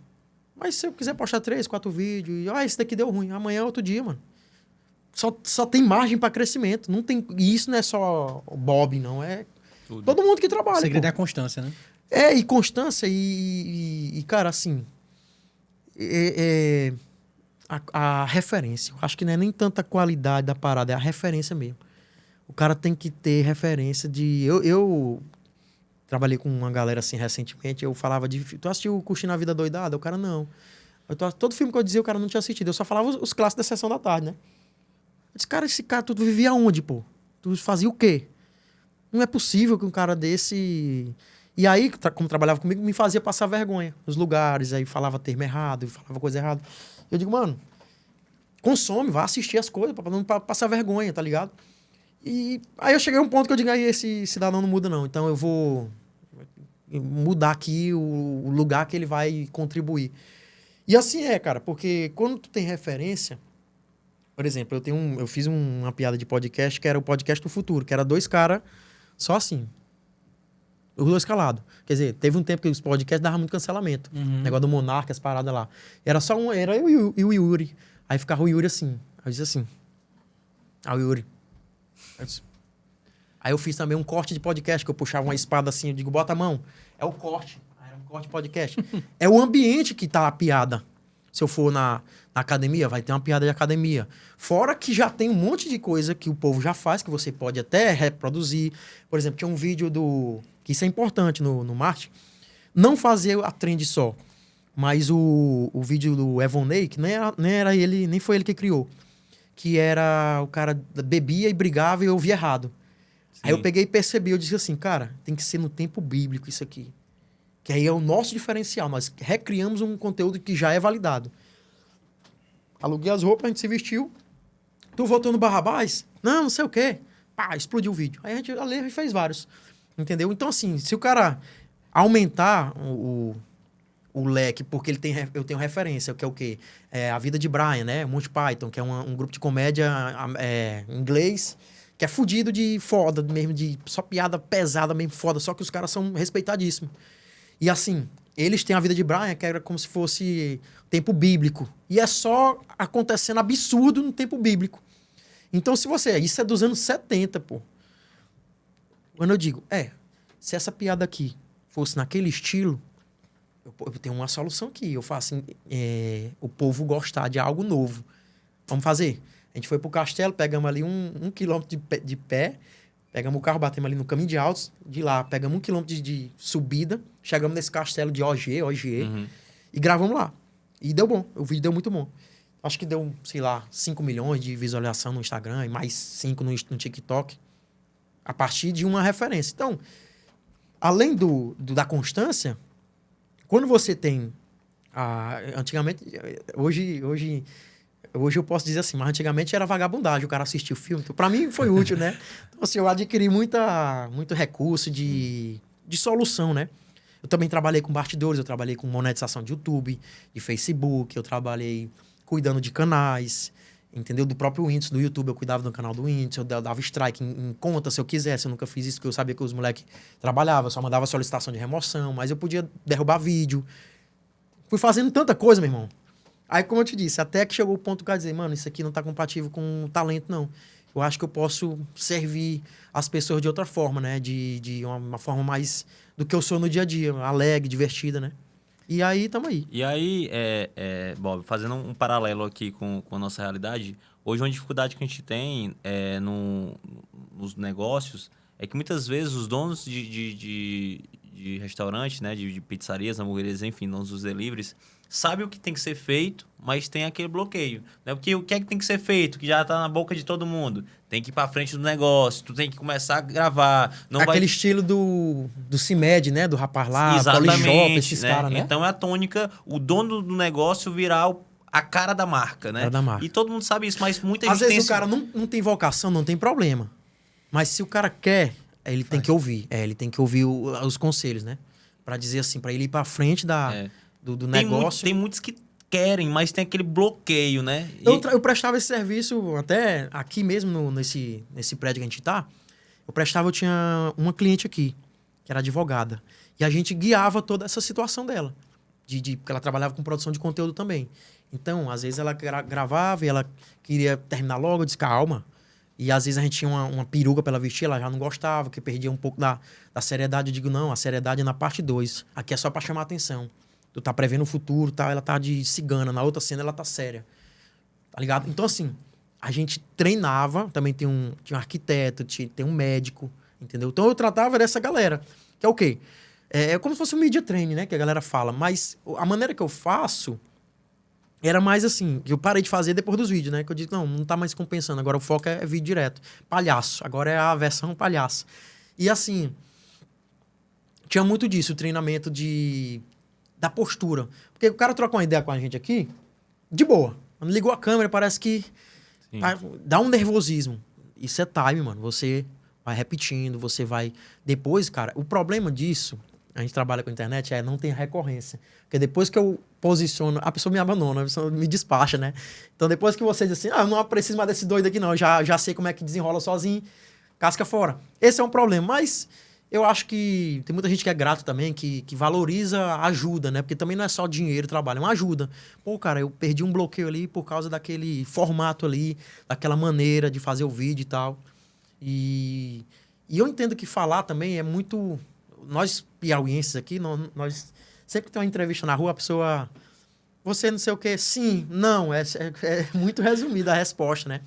Mas se eu quiser postar 3, 4 vídeos, e esse daqui deu ruim, amanhã é outro dia, mano. Só tem margem para crescimento. Não tem, e isso não é só o Bob, não. É Tudo. todo mundo que trabalha. O segredo pô. é a constância, né? E constância e cara, assim... A referência. Eu acho que não é nem tanta qualidade da parada, é a referência mesmo. O cara tem que ter referência de... Eu trabalhei com uma galera assim recentemente, eu falava de... Tu assistiu Curtindo a Vida Doidada? O cara, não. Todo filme que eu dizia, o cara não tinha assistido. Eu só falava os clássicos da Sessão da Tarde, né? Eu disse, cara, esse cara, tu vivia onde, pô? Tu fazia o quê? Não é possível que um cara desse... E aí, como trabalhava comigo, me fazia passar vergonha nos lugares, aí falava termo errado, falava coisa errada. Eu digo, mano, consome, vá assistir as coisas pra não passar vergonha, tá ligado? E aí eu cheguei a um ponto que eu digo, aí esse cidadão não muda não, então eu vou mudar aqui o lugar que ele vai contribuir. E assim cara, porque quando tu tem referência, por exemplo, eu fiz uma piada de podcast que era o podcast do futuro, que era 2 caras só assim, os 2 calados. Quer dizer, teve um tempo que os podcasts davam muito cancelamento. Negócio do Monarca, as paradas lá. Era só era eu e o Yuri. Aí ficava o Yuri assim. Aí eu disse assim. O Yuri. Aí eu fiz também um corte de podcast, que eu puxava uma espada assim, eu digo, bota a mão. É o corte. Aí era um corte de podcast. É o ambiente que tá a piada. Se eu for na academia, vai ter uma piada de academia. Fora que já tem um monte de coisa que o povo já faz, que você pode até reproduzir. Por exemplo, tinha um vídeo que isso é importante no marketing. Não fazer a trend só. Mas o vídeo do Evonei, que nem era ele, nem foi ele que criou. Que era o cara bebia e brigava e eu ouvia errado. Sim. Aí eu peguei e percebi, eu disse assim, cara, tem que ser no tempo bíblico isso aqui. Que aí é o nosso diferencial. Nós recriamos um conteúdo que já é validado. Aluguei as roupas, a gente se vestiu. Tu voltou no Barrabás? Não sei o quê. Pá, explodiu o vídeo. Aí a gente fez vários. Entendeu? Então, assim, se o cara aumentar o leque, porque eu tenho referência, que é o quê? É A Vida de Brian, né? Monty Python, que é um grupo de comédia inglês, que é fudido de foda mesmo, de só piada pesada mesmo, foda, só que os caras são respeitadíssimos. E assim, eles têm A Vida de Brian, que era como se fosse tempo bíblico. E é só acontecendo absurdo no tempo bíblico. Então, isso é dos anos 70, pô. Quando eu digo, se essa piada aqui fosse naquele estilo, eu tenho uma solução aqui. Eu faço assim, o povo gostar de algo novo. Vamos fazer? A gente foi pro castelo, pegamos ali um quilômetro de pé, pegamos o carro, batemos ali no caminho de altos, de lá pegamos 1 quilômetro de subida, chegamos nesse castelo de OG, e gravamos lá. E deu bom, o vídeo deu muito bom. Acho que deu, sei lá, 5 milhões de visualização no Instagram e mais 5 no TikTok. A partir de uma referência. Então, além da constância, quando você tem... antigamente, hoje eu posso dizer assim, mas antigamente era vagabundagem, o cara assistia o filme. Então, para mim foi útil, né? Então, assim, eu adquiri muito recurso de solução, né? Eu também trabalhei com bastidores, eu trabalhei com monetização de YouTube, de Facebook, eu trabalhei cuidando de canais, entendeu? Do próprio Whindersson, do YouTube, eu cuidava do canal do Whindersson, eu dava strike em conta se eu quisesse. Eu nunca fiz isso, porque eu sabia que os moleques trabalhavam, eu só mandava solicitação de remoção, mas eu podia derrubar vídeo. Fui fazendo tanta coisa, meu irmão. Aí, como eu te disse, até que chegou o ponto do cara dizer, mano, isso aqui não tá compatível com o talento, não. Eu acho que eu posso servir as pessoas de outra forma, né? De uma forma mais do que eu sou no dia a dia, alegre, divertida, né? E aí, tamo aí. E aí, Bob, fazendo um paralelo aqui com a nossa realidade, hoje uma dificuldade que a gente tem nos negócios é que muitas vezes os donos de restaurantes, né, de pizzarias, hamburguerias, enfim, donos dos deliveries, sabem o que tem que ser feito, mas tem aquele bloqueio. Né? Porque o que é que tem que ser feito, que já tá na boca de todo mundo? Tem que ir pra frente do negócio, tu tem que começar a gravar. Não aquele estilo do CIMED, né? Do rapaz lá, Polishop, esses caras, né? Então é a tônica, o dono do negócio virar a cara da marca, né? Cara da marca. E todo mundo sabe isso, mas muita gente às vezes o cara não tem vocação, não tem problema. Mas se o cara quer, ele tem que ouvir. Ele tem que ouvir os conselhos, né? Pra dizer assim, pra ele ir pra frente do negócio. Tem muitos que querem, mas tem aquele bloqueio, né? Eu prestava esse serviço até aqui mesmo, nesse prédio que a gente tá. eu tinha uma cliente aqui, que era advogada. E a gente guiava toda essa situação dela. Porque ela trabalhava com produção de conteúdo também. Então, às vezes ela gravava e ela queria terminar logo, eu disse, calma. E às vezes a gente tinha uma peruca pra ela vestir, ela já não gostava, que perdia um pouco da seriedade. Eu digo, não, a seriedade é na parte 2. Aqui é só pra chamar atenção. Tu tá prevendo o futuro, tá? Ela tá de cigana. Na outra cena ela tá séria. Tá ligado? Então, assim, a gente treinava. Também tinha um arquiteto, tem um médico, entendeu? Então eu tratava dessa galera. Que é o quê? É como se fosse um media training, né? Que a galera fala. Mas a maneira que eu faço era mais assim, que eu parei de fazer depois dos vídeos, né? Que eu disse, não tá mais compensando. Agora o foco é vídeo direto. Palhaço. Agora é a versão palhaço. E assim, tinha muito disso, o treinamento da postura. Porque o cara troca uma ideia com a gente aqui, de boa. Quando ligou a câmera, parece que dá um nervosismo. Isso é time, mano. Você vai repetindo, você vai... Depois, cara, o problema disso, a gente trabalha com a internet, não tem recorrência. Porque depois que eu posiciono, a pessoa me abandona, a pessoa me despacha, né? Então, depois que você diz assim, eu não preciso mais desse doido aqui, não. Eu já sei como é que desenrola sozinho, casca fora. Esse é um problema. Mas eu acho que tem muita gente que é grato também, que valoriza a ajuda, né? Porque também não é só dinheiro e trabalho, é uma ajuda. Pô, cara, eu perdi um bloqueio ali por causa daquele formato ali, daquela maneira de fazer o vídeo e tal. E eu entendo que falar também é muito... Nós, piauienses aqui, nós sempre que tem uma entrevista na rua, a pessoa... Você não sei o quê, sim, não. É muito resumida a resposta, né?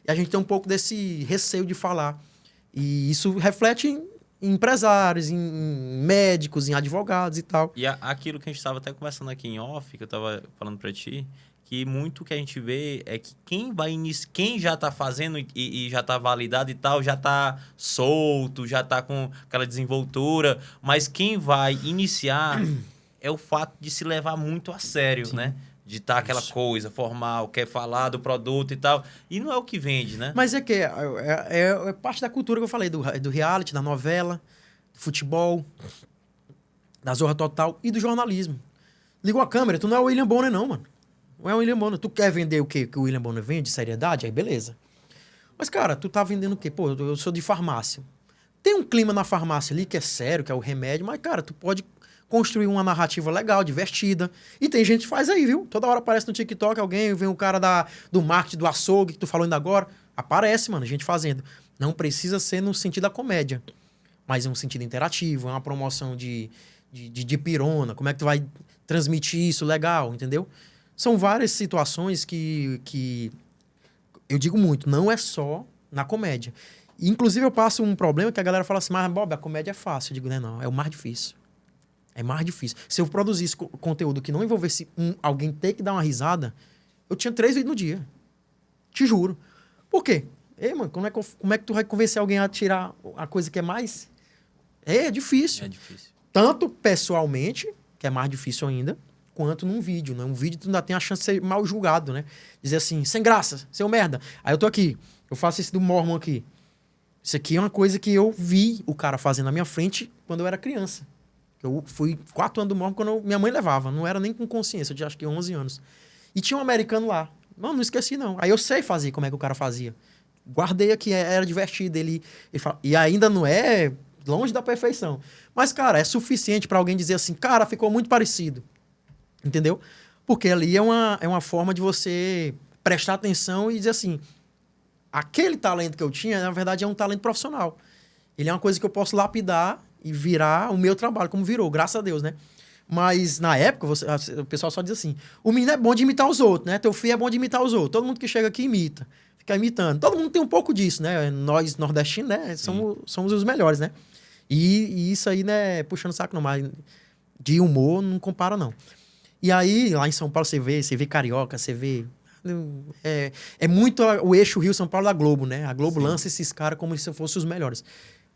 E a gente tem um pouco desse receio de falar. E isso reflete em empresários, em médicos, em advogados e tal. E aquilo que a gente estava até conversando aqui em off, que eu estava falando para ti, que muito que a gente vê é que quem já está fazendo e já está validado e tal, já está solto, já está com aquela desenvoltura, mas quem vai iniciar é o fato de se levar muito a sério, sim, né? De estar aquela coisa formal, quer falar do produto e tal. E não é o que vende, né? Mas é que é parte da cultura que eu falei, do reality, da novela, do futebol, da Zorra Total e do jornalismo. Ligou a câmera, tu não é o William Bonner, não, mano. Não é o William Bonner. Tu quer vender o quê? Que o William Bonner vende? Seriedade? Aí beleza. Mas, cara, tu tá vendendo o quê? Pô, eu sou de farmácia. Tem um clima na farmácia ali que é sério, que é o remédio, mas, cara, tu pode construir uma narrativa legal, divertida. E tem gente que faz aí, viu? Toda hora aparece no TikTok alguém, vem o cara do marketing, do açougue, que tu falou ainda agora. Aparece, mano, gente fazendo. Não precisa ser no sentido da comédia, mas é um sentido interativo, é uma promoção de pirona. Como é que tu vai transmitir isso legal, entendeu? São várias situações que eu digo muito, não é só na comédia. Inclusive, eu passo um problema que a galera fala assim, mas, Bob, a comédia é fácil. Eu digo, não, é o mais difícil. É mais difícil. Se eu produzisse conteúdo que não envolvesse alguém ter que dar uma risada, eu tinha 3 vídeos no dia. Te juro. Por quê? Mano, como é que tu vai convencer alguém a tirar a coisa que é mais? É difícil. É difícil. Tanto pessoalmente, que é mais difícil ainda, quanto num vídeo, né? Um vídeo tu ainda tem a chance de ser mal julgado, né? Dizer assim, sem graça, seu merda. Aí eu tô aqui, eu faço esse do Mormon aqui. Isso aqui é uma coisa que eu vi o cara fazendo na minha frente quando eu era criança. Eu fui 4 anos do Mormon quando minha mãe levava. Não era nem com consciência, eu tinha acho que 11 anos. E tinha um americano lá. Não esqueci não. Aí eu sei fazer como é que o cara fazia. Guardei aqui, era divertido. Ele fala, e ainda não é longe da perfeição. Mas, cara, é suficiente para alguém dizer assim, cara, ficou muito parecido. Entendeu? Porque ali é uma forma de você prestar atenção e dizer assim, aquele talento que eu tinha, na verdade, é um talento profissional. Ele é uma coisa que eu posso lapidar e virar o meu trabalho, como virou, graças a Deus, né? Mas, na época, o pessoal só diz assim, o menino é bom de imitar os outros, né? Teu filho é bom de imitar os outros. Todo mundo que chega aqui imita, fica imitando. Todo mundo tem um pouco disso, né? Nós, nordestinos, né? Somos os melhores, né? E isso aí, né? Puxando o saco não, mas de humor não compara, não. E aí, lá em São Paulo, você vê carioca, você vê... É muito o eixo Rio-São Paulo da Globo, né? A Globo lança esses caras como se fossem os melhores.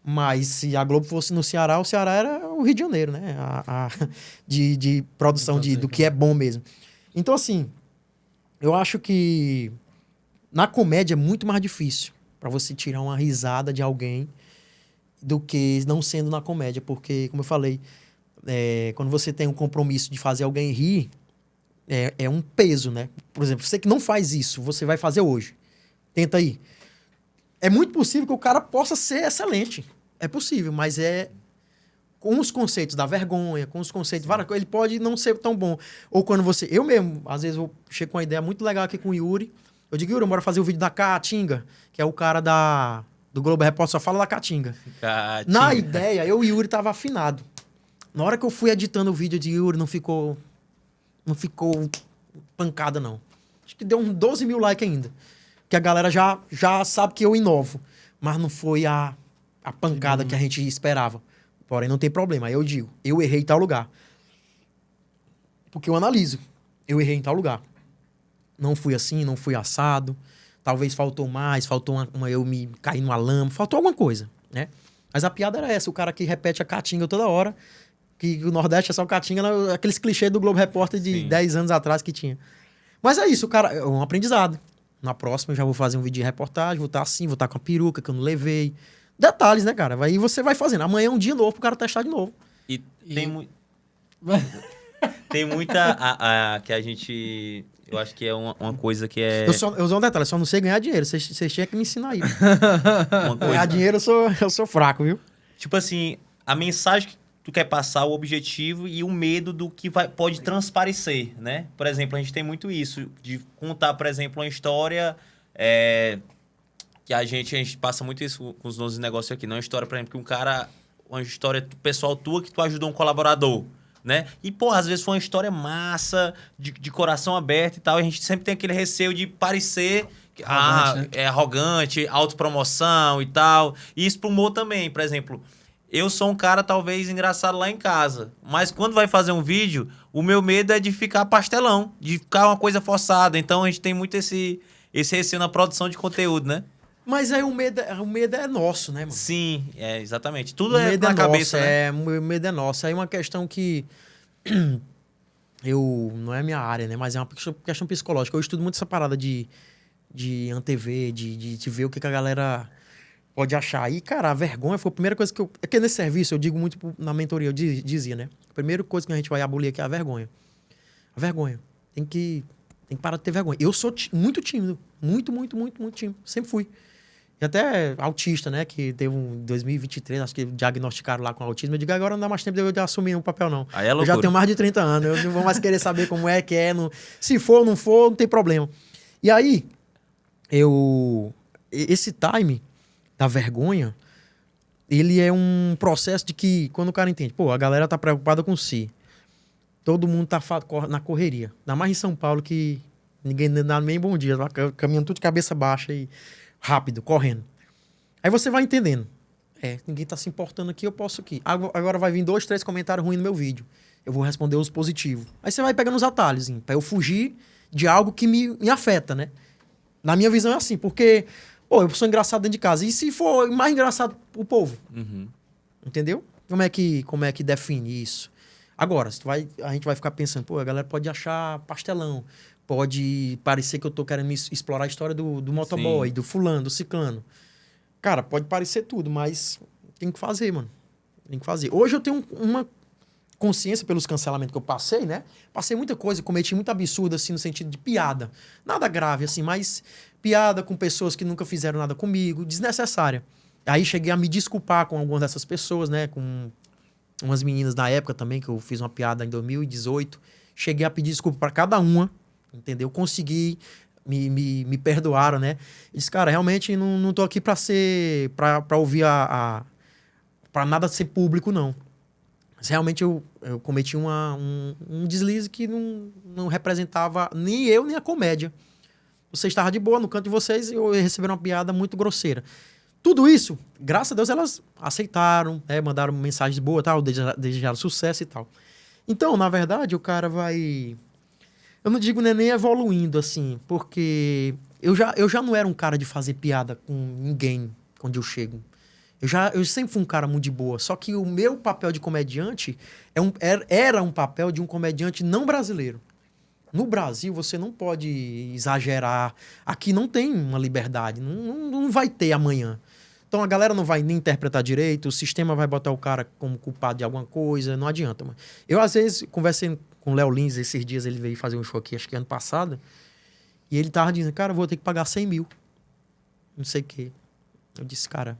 Mas se a Globo fosse no Ceará, o Ceará era o Rio de Janeiro, né? De produção do que é bom mesmo. Então, assim, eu acho que na comédia é muito mais difícil para você tirar uma risada de alguém do que não sendo na comédia. Porque, como eu falei, quando você tem um compromisso de fazer alguém rir, é um peso, né? Por exemplo, você que não faz isso, você vai fazer hoje. Tenta aí. É muito possível que o cara possa ser excelente. É possível, mas é com os conceitos da vergonha, com os conceitos... Ele pode não ser tão bom. Ou quando você... Eu mesmo, às vezes, eu chego com uma ideia muito legal aqui com o Yuri. Eu digo, Yuri, bora fazer o vídeo da Caatinga, que é o cara do Globo Repórter, só fala da Caatinga. Na ideia, eu e o Yuri tava afinado. Na hora que eu fui editando o vídeo de Yuri, não ficou pancada, não. Acho que deu uns 12 mil likes ainda. Que a galera já sabe que eu inovo. Mas não foi a pancada que a gente esperava. Porém, não tem problema. Aí eu digo, eu errei em tal lugar. Porque eu analiso. Eu errei em tal lugar. Não fui assim, não fui assado. Talvez faltou mais, faltou eu me cair numa lama. Faltou alguma coisa, né? Mas a piada era essa. O cara que repete a Caatinga toda hora. Que o Nordeste é só Caatinga. Aqueles clichês do Globo Repórter de 10 anos atrás que tinha. Mas é isso, o cara... É um aprendizado. Na próxima eu já vou fazer um vídeo de reportagem. Vou estar assim, vou estar com a peruca que eu não levei. Detalhes, né, cara? Aí você vai fazendo. Amanhã é um dia novo pro cara testar de novo. E tem muita... que a gente... Eu acho que é uma coisa que é... Eu uso um detalhe, eu só não sei ganhar dinheiro. Você tinha que me ensinar aí. Uma coisa... Ganhar dinheiro eu sou fraco, viu? Tipo assim, a mensagem que tu quer passar, o objetivo e o medo do que pode transparecer, né? Por exemplo, a gente tem muito isso, de contar, por exemplo, uma história... que a gente passa muito isso com os nossos negócios aqui. Não é uma história, por exemplo, que uma história pessoal tua que tu ajudou um colaborador, né? E, pô, às vezes foi uma história massa, de coração aberto e tal. E a gente sempre tem aquele receio de parecer... Arrogante, né? É arrogante, autopromoção e tal. E isso pro humor também, por exemplo... Eu sou um cara, talvez, engraçado lá em casa. Mas quando vai fazer um vídeo, o meu medo é de ficar pastelão. De ficar uma coisa forçada. Então, a gente tem muito esse receio na produção de conteúdo, né? Mas aí o medo é nosso, né, mano? Sim, exatamente. Tudo é na cabeça, né? O medo é nosso. Aí uma questão que... não é minha área, né? Mas é uma questão psicológica. Eu estudo muito essa parada de ANTV, de ver o que a galera... pode achar. E, cara, a vergonha foi a primeira coisa que eu... É que nesse serviço, eu digo muito na mentoria, eu dizia, né? A primeira coisa que a gente vai abolir aqui é a vergonha. A vergonha. Tem que parar de ter vergonha. Eu sou muito tímido. Muito, muito, muito, muito tímido. Sempre fui. E até autista, né? Que teve um 2023, acho que diagnosticaram lá com autismo. Eu digo, agora não dá mais tempo de eu assumir um papel, não. Aí é eu loucura. já tenho mais de 30 anos. Eu não vou mais querer saber como é que é. Se for ou não for, não tem problema. E aí, esse time... da vergonha, ele é um processo de que, quando o cara entende, pô, a galera tá preocupada com si, todo mundo tá na correria, ainda mais em São Paulo, que ninguém dá nem bom dia, tá caminhando tudo de cabeça baixa e rápido, correndo. Aí você vai entendendo, ninguém tá se importando aqui, eu posso aqui. Agora vai vir 2, 3 comentários ruins no meu vídeo, eu vou responder os positivos. Aí você vai pegando os atalhos, pra eu fugir de algo que me afeta, né? Na minha visão é assim, porque... Pô, eu sou engraçado dentro de casa. E se for mais engraçado o povo? Uhum. Entendeu? Como é que define isso? Agora, a gente vai ficar pensando, pô, a galera pode achar pastelão. Pode parecer que eu tô querendo explorar a história do motoboy, do fulano, do ciclano. Cara, pode parecer tudo, mas tem que fazer, mano. Tem que fazer. Hoje eu tenho uma consciência pelos cancelamentos que eu passei, né? Passei muita coisa, cometi muito absurdo, assim, no sentido de piada. Nada grave, assim, mas... piada com pessoas que nunca fizeram nada comigo, desnecessária. Aí cheguei a me desculpar com algumas dessas pessoas, né? Com umas meninas na época também, que eu fiz uma piada em 2018. Cheguei a pedir desculpa para cada uma, entendeu? Consegui, me perdoaram, né? E disse, cara, realmente não tô aqui para ouvir para nada ser público, não. Mas realmente eu cometi um deslize que não representava nem eu, nem a comédia. Você estava de boa no canto de vocês e eu recebi uma piada muito grosseira. Tudo isso, graças a Deus, elas aceitaram, mandaram mensagens boas, tal, desejaram sucesso e tal. Então, na verdade, o cara vai... Eu não digo nem evoluindo, assim, porque eu já não era um cara de fazer piada com ninguém quando eu chego. Eu sempre fui um cara muito de boa. Só que o meu papel de comediante era um papel de um comediante não brasileiro. No Brasil, você não pode exagerar. Aqui não tem uma liberdade. Não vai ter amanhã. Então, a galera não vai nem interpretar direito. O sistema vai botar o cara como culpado de alguma coisa. Não adianta. Mano. Eu, às vezes, conversei com o Léo Lins esses dias. Ele veio fazer um show aqui, acho que ano passado. E ele tava dizendo, cara, eu vou ter que pagar 100 mil. Não sei o quê. Eu disse, cara,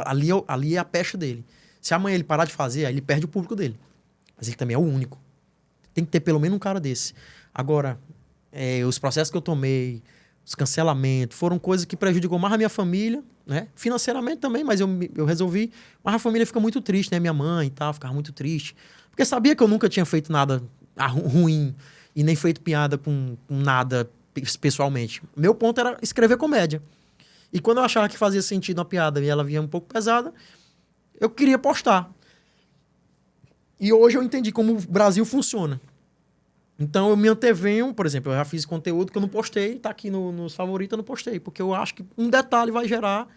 ali é a pecha dele. Se amanhã ele parar de fazer, aí ele perde o público dele. Mas ele também é o único. Tem que ter pelo menos um cara desse. Agora, os processos que eu tomei, os cancelamentos, foram coisas que prejudicou mais a minha família, né? Financeiramente também, mas eu resolvi. Mas a família fica muito triste, né? Minha mãe e tal, ficava muito triste. Porque sabia que eu nunca tinha feito nada ruim e nem feito piada com nada pessoalmente. Meu ponto era escrever comédia. E quando eu achava que fazia sentido uma piada e ela vinha um pouco pesada, eu queria postar. E hoje eu entendi como o Brasil funciona. Então eu me antevenho, por exemplo, eu já fiz conteúdo que eu não postei, tá aqui nos favoritos, eu não postei, porque eu acho que um detalhe vai gerar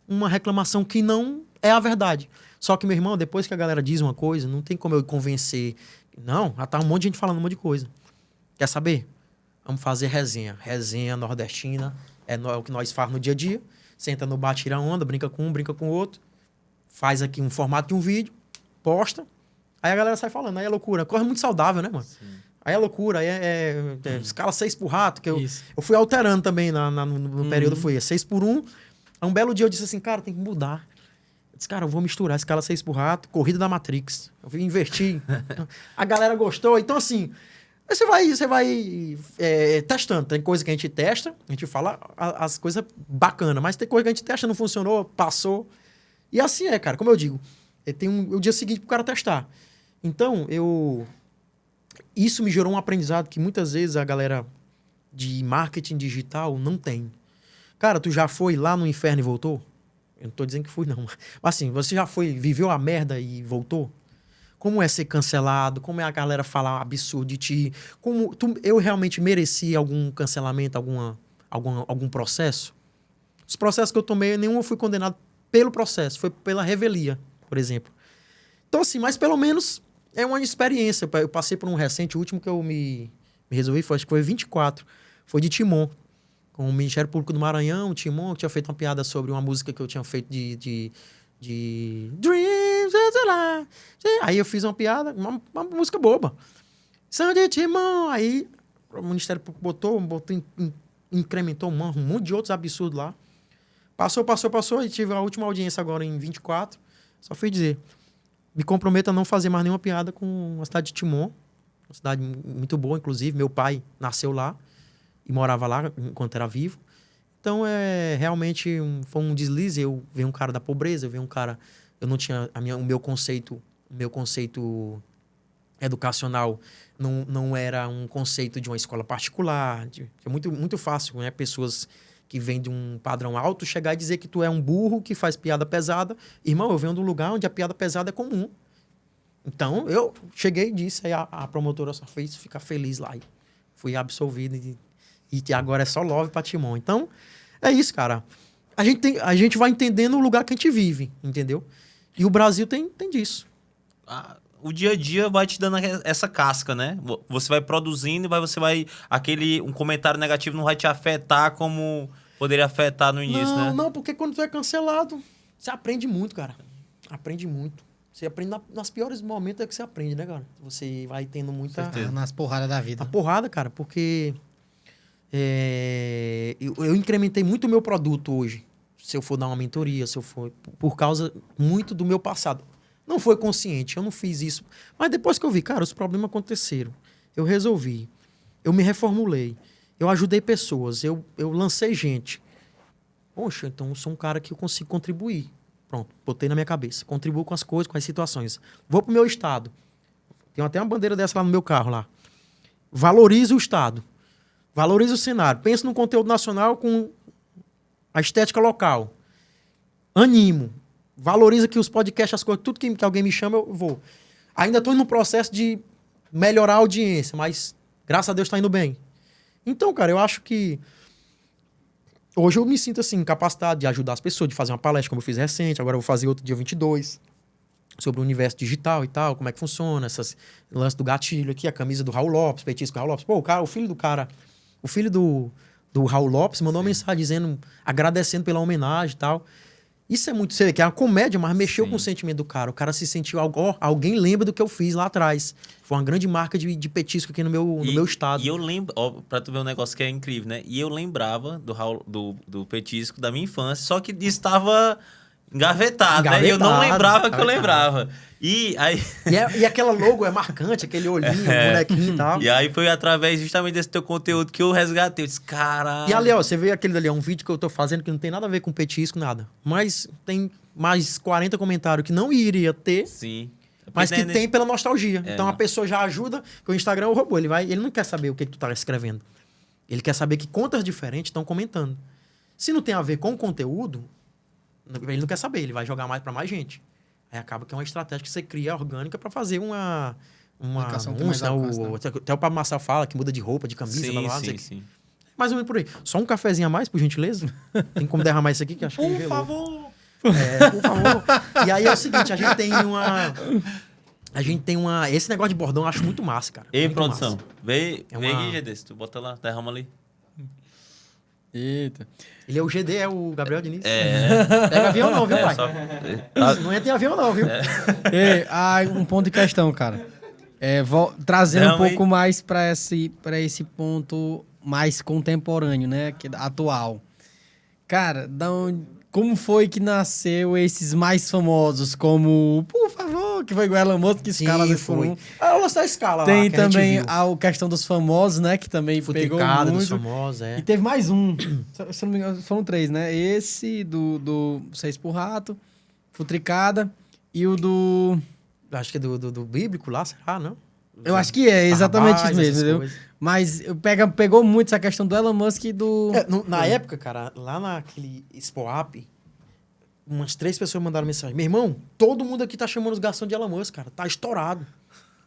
uma reclamação que não é a verdade. Só que, meu irmão, depois que a galera diz uma coisa, não tem como eu convencer. Não, já tá um monte de gente falando um monte de coisa. Quer saber? Vamos fazer resenha. Resenha nordestina é o que nós fazemos no dia a dia. Senta no bar, tira onda, brinca com um, brinca com o outro. Faz aqui um formato de um vídeo, posta. Aí a galera sai falando. Aí é loucura. Corre muito saudável, né, mano? Sim. Aí é loucura. Aí escala 6 por rato. Que eu fui alterando também no período. Foi 6 por 1. Aí um belo dia eu disse assim, cara, tem que mudar. Eu disse, cara, eu vou misturar escala 6 por rato, corrida da Matrix. Eu fui invertir. A galera gostou. Então, assim, você vai testando. Tem coisa que a gente testa, a gente fala as coisas bacanas. Mas tem coisa que a gente testa, não funcionou, passou. E assim cara. Como eu digo, tem o dia seguinte pro cara testar. Então, isso me gerou um aprendizado que muitas vezes a galera de marketing digital não tem. Cara, tu já foi lá no inferno e voltou? Eu não tô dizendo que fui, não. Mas assim, você já viveu a merda e voltou? Como é ser cancelado? Como é a galera falar absurdo de ti? Eu realmente mereci algum cancelamento, algum processo? Os processos que eu tomei, nenhum eu fui condenado pelo processo. Foi pela revelia, por exemplo. Então assim, mas pelo menos é uma experiência. Eu passei por um recente, o último que eu me resolvi, acho que foi 24. Foi de Timon. Com o Ministério Público do Maranhão, o Timon, que tinha feito uma piada sobre uma música que eu tinha feito de Dreams, sei lá. Aí eu fiz uma piada, uma música boba. São de Timon. Aí o Ministério Público botou incrementou um monte de outros absurdos lá. Passou, e tive a última audiência agora em 24. Só fui dizer, me comprometo a não fazer mais nenhuma piada com a cidade de Timon. Uma cidade muito boa, inclusive. Meu pai nasceu lá e morava lá enquanto era vivo. Então, realmente foi um deslize. Eu veio um cara da pobreza, eu veio um cara... Eu não tinha... O meu conceito educacional não era um conceito de uma escola particular. É muito, muito fácil, né? Pessoas que vêm de um padrão alto chegar e dizer que tu é um burro que faz piada pesada. Irmão, eu venho de um lugar onde a piada pesada é comum. Então, eu cheguei e disse, aí a promotora só fez ficar feliz lá. E fui absolvido e agora é só love pra Timon. Então, é isso, cara. A gente vai entendendo o lugar que a gente vive, entendeu? E o Brasil tem disso. O dia a dia vai te dando essa casca, né? Você vai produzindo e um comentário negativo não vai te afetar como poderia afetar no início, né? Não, porque quando tu é cancelado, você aprende muito, cara. Aprende muito. Você aprende nas piores momentos é que você aprende, né, cara? Você vai tendo muita... Nas porradas da vida. A porrada, cara, porque... eu incrementei muito o meu produto hoje. Se eu for dar uma mentoria, por causa muito do meu passado. Não foi consciente, eu não fiz isso. Mas depois que eu vi, cara, os problemas aconteceram. Eu resolvi. Eu me reformulei. Eu ajudei pessoas. Eu lancei gente. Poxa, então eu sou um cara que eu consigo contribuir. Pronto, botei na minha cabeça. Contribuo com as coisas, com as situações. Vou pro meu estado. Tem até uma bandeira dessa lá no meu carro lá. Valorize o estado. Valorize o cenário. Pensa no conteúdo nacional com a estética local. Animo. Valoriza que os podcasts, as coisas, tudo que alguém me chama, eu vou. Ainda estou no processo de melhorar a audiência, mas graças a Deus está indo bem. Então, cara, eu acho que hoje eu me sinto assim, capacitado de ajudar as pessoas, de fazer uma palestra como eu fiz recente, agora eu vou fazer outro dia 22, sobre o universo digital e tal, como é que funciona, essas lance do gatilho aqui, a camisa do Raul Lopes, petisco do Raul Lopes. Pô, o filho do Raul Lopes mandou uma mensagem dizendo, agradecendo pela homenagem e tal. Isso é muito sério, que é uma comédia, mas mexeu Sim. com o sentimento do cara. O cara se sentiu algo, ó, alguém lembra do que eu fiz lá atrás. Foi uma grande marca de petisco aqui no meu estado. E eu lembro, ó, pra tu ver um negócio que é incrível, né? E eu lembrava do petisco da minha infância, só que estava engavetado, né? E eu não lembrava que eu lembrava. E aí... E aquela logo é marcante, aquele olhinho, bonequinho e tal. E aí foi através justamente desse teu conteúdo que eu resgatei. Eu disse, caralho. E ali, ó, você vê aquele dali, é um vídeo que eu tô fazendo que não tem nada a ver com petisco, nada. Mas tem mais 40 comentários que não iria ter, Sim. mas que Né? tem pela nostalgia. É, Então a né? pessoa já ajuda, que o Instagram é o robô, ele não quer saber o que tu tá escrevendo. Ele quer saber que contas diferentes estão comentando. Se não tem a ver com o conteúdo, ele não quer saber, ele vai jogar mais para mais gente. Aí acaba que é uma estratégia que você cria orgânica para fazer uma Publicação com mais anúncio, alcance, né? até o Pablo Marçal fala que muda de roupa, de camisa, blá, blá, blá, não sei o quê. sim. Mais ou menos por aí. Só um cafezinho a mais, por gentileza? Tem como derramar isso aqui que acho que Por gelou. favor. É, por favor. E aí é o seguinte, a gente tem uma... Esse negócio de bordão eu acho muito massa, cara. Ei, muito produção, massa. vê É uma- aqui, GD, se tu bota lá, derrama ali. Eita. Ele é o GD, é o Gabriel Diniz. É. Pega avião não, viu, pai? Só... Não entra em avião não, viu? Ei, um ponto de questão, cara. Trazendo Não, um pouco e- mais para esse ponto mais contemporâneo, né? Atual. Cara, como foi que nasceu esses mais famosos, como, por favor, que foi o Elon Musk, que Sim, escala foi. Ah, o lance da escala lá, Tem que a gente também viu. a questão dos famosos, né? Que também pegou Futricada dos muito. famosos, é. E teve mais um. Se eu não me engano, foram 3, né? Esse do Seis por Rato, Futricada e o do... Acho que é do bíblico lá, será, não? Eu acho que é exatamente Barrabás, isso mesmo, essas entendeu? coisas. Mas pegou muito essa questão do Elon Musk e do... Na época, cara, lá naquele Expo App, umas 3 pessoas mandaram mensagem. Meu irmão, todo mundo aqui tá chamando os garçons de Elon Musk, cara. Tá estourado.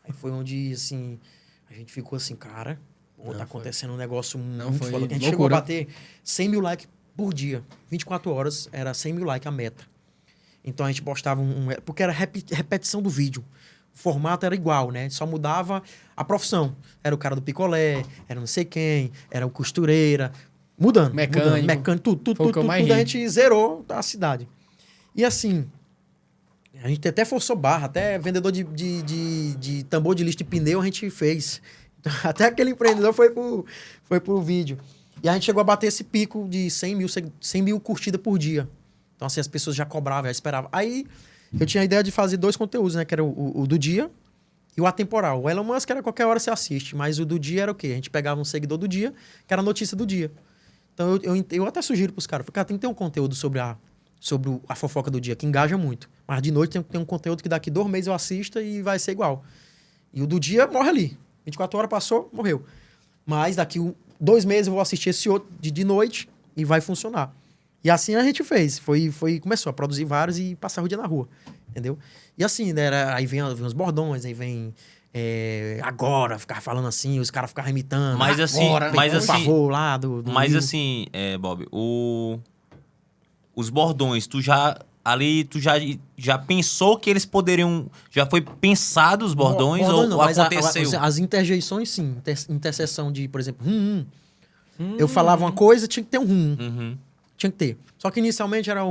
Aí foi onde, assim, a gente ficou assim, cara, pô, tá acontecendo um negócio muito foi foda. A gente loucura. chegou a bater 100 mil likes por dia. 24 horas era 100 mil likes a meta. Então a gente postava porque era repetição do vídeo. O formato era igual, né? Só mudava a profissão. Era o cara do picolé, era não sei quem, era o costureira. Mudando. Mecânico, tudo. A gente zerou a cidade. E assim, a gente até forçou barra, até vendedor de tambor de lixo de pneu a gente fez. Então, até aquele empreendedor foi pro vídeo. E a gente chegou a bater esse pico de 100 mil curtidas por dia. Então, assim, as pessoas já cobravam, já esperavam. Aí, eu tinha a ideia de fazer 2 conteúdos, né? Que era o do dia e o atemporal. O Elon Musk era qualquer hora você assiste, mas o do dia era o quê? A gente pegava um seguidor do dia, que era a notícia do dia. Então, eu até sugiro pros caras. Falei, cara, tem que ter um conteúdo sobre a fofoca do dia, que engaja muito. Mas de noite tem que ter um conteúdo que daqui 2 meses eu assista e vai ser igual. E o do dia morre ali. 24 horas passou, morreu. Mas daqui 2 meses eu vou assistir esse outro de noite e vai funcionar. E assim a gente fez. Começou a produzir vários e passar o dia na rua. Entendeu? E assim, né, aí vem os bordões, aí vem... agora, ficar falando assim, os caras ficaram imitando. Mas assim, agora, mas por assim- favor, lá do Mas Rio. assim, Bob, os bordões, tu já pensou que eles poderiam... Já foi pensado os bordões Bordão ou não, mas aconteceu? as interjeições, sim. Interseção de, por exemplo, eu falava uma coisa, tinha que ter um Uhum. Tinha que ter. Só que inicialmente era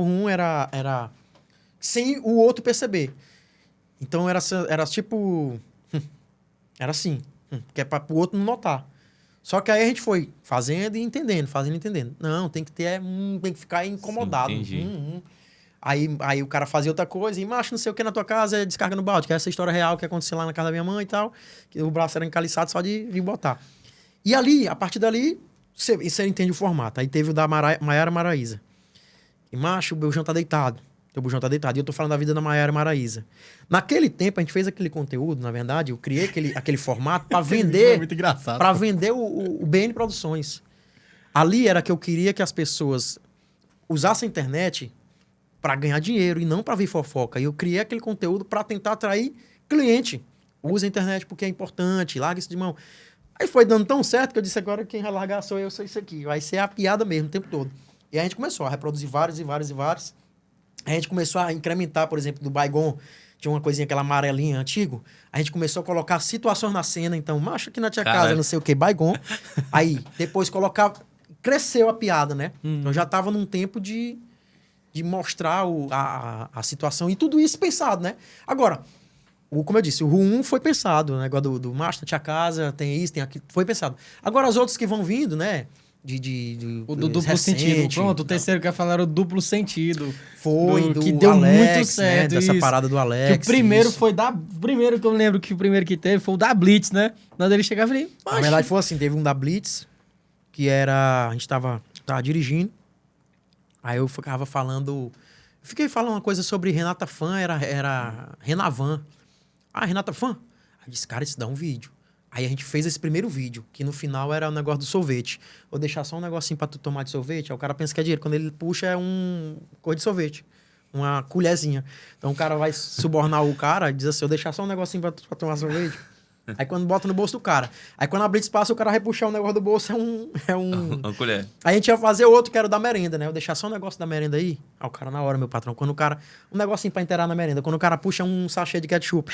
era sem o outro perceber. Então era tipo... Era assim. Que é para o outro não notar. Só que aí a gente foi fazendo e entendendo. Não, tem que ter... tem que ficar incomodado. Sim, entendi. Aí o cara fazia outra coisa. E, macho, não sei o que na tua casa, é descarga no balde. Que é essa história real que aconteceu lá na casa da minha mãe e tal. Que o braço era encaliçado só de botar. E ali, a partir dali, você entende o formato. Aí teve o da Maiara Maraíza. E, macho, o Bujão tá deitado. Teu Bujão tá deitado. E eu tô falando da vida da Maiara Maraíza. Naquele tempo, a gente fez aquele conteúdo, na verdade, eu criei aquele formato para vender... Foi muito engraçado. Para vender o BN Produções. Ali era que eu queria que as pessoas usassem a internet para ganhar dinheiro e não para ver fofoca. E eu criei aquele conteúdo para tentar atrair cliente. Usa a internet porque é importante, larga isso de mão. Aí foi dando tão certo que eu disse, agora quem vai largar sou eu, sou isso aqui. Vai ser a piada mesmo o tempo todo. E a gente começou a reproduzir vários. A gente começou a incrementar, por exemplo, do Baygon, tinha uma coisinha, aquela amarelinha antigo. A gente começou a colocar situações na cena. Então, macho aqui na tia casa, não sei o que, Baygon. Aí, depois colocava... Cresceu a piada, né? Então, já tava num tempo de de mostrar a situação. E tudo isso pensado, né? Agora, como eu disse, o RU1 foi pensado. O negócio do macho, tinha casa, tem isso, tem aquilo. Foi pensado. Agora, as outras que vão vindo, né? O do duplo sentido. Pronto, o terceiro que eu ia falar era o duplo sentido. Foi, que deu Alex, muito certo. Né? Dessa parada do Alex. Que o primeiro foi da. O primeiro que eu lembro que o primeiro que teve foi o da Blitz, né? Quando ele chegava e falei, na verdade, foi assim: teve um da Blitz, que era. A gente tava dirigindo. Aí eu ficava falando. Fiquei falando uma coisa sobre Renata Fan, era Renavan. Ah, Renata Fan? Aí disse, cara, isso dá um vídeo. Aí a gente fez esse primeiro vídeo, que no final era o negócio do sorvete. Vou deixar só um negocinho pra tu tomar de sorvete. Aí o cara pensa que é dinheiro. Quando ele puxa, é um cor de sorvete. Uma colherzinha. Então o cara vai subornar o cara e diz assim, eu deixar só um negocinho pra tomar sorvete. Aí quando bota no bolso do cara. Aí quando a Blitz passa, o cara vai puxar o negócio do bolso, Uma colher. Aí a gente ia fazer outro, que era o da merenda, né? Eu deixar só um negócio da merenda aí. Aí o cara na hora, meu patrão. Quando o cara... Um negocinho pra inteirar na merenda. Quando o cara puxa um sachê de ketchup.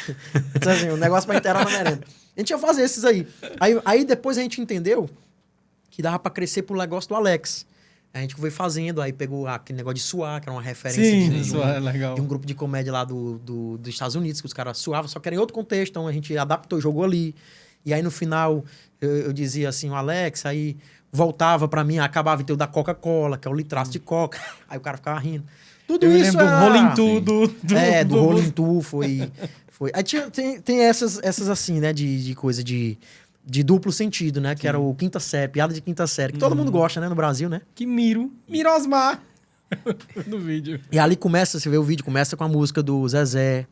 Então, assim, um negócio pra inteirar na merenda. A gente ia fazer esses aí. Aí depois a gente entendeu que dava pra crescer pro negócio do Alex. A gente foi fazendo, aí pegou aquele negócio de suar, que era uma referência legal. de um grupo de comédia lá dos Estados Unidos, que os caras suavam, só que era em outro contexto, então a gente adaptou, jogou ali. E aí no final eu dizia assim, o Alex, aí voltava pra mim, acabava então da Coca-Cola, que é o litraço de Coca. Aí o cara ficava rindo. Tudo eu isso lembro do Rolim Tudo. Do Rolim Tu foi. Aí tem essas assim, né, de coisa de duplo sentido, né? Que era o quinta série, piada de quinta série. Que todo mundo gosta, né? No Brasil, né? Que Mirosmar. No vídeo. E ali começa, você vê o vídeo, começa com a música do Zezé.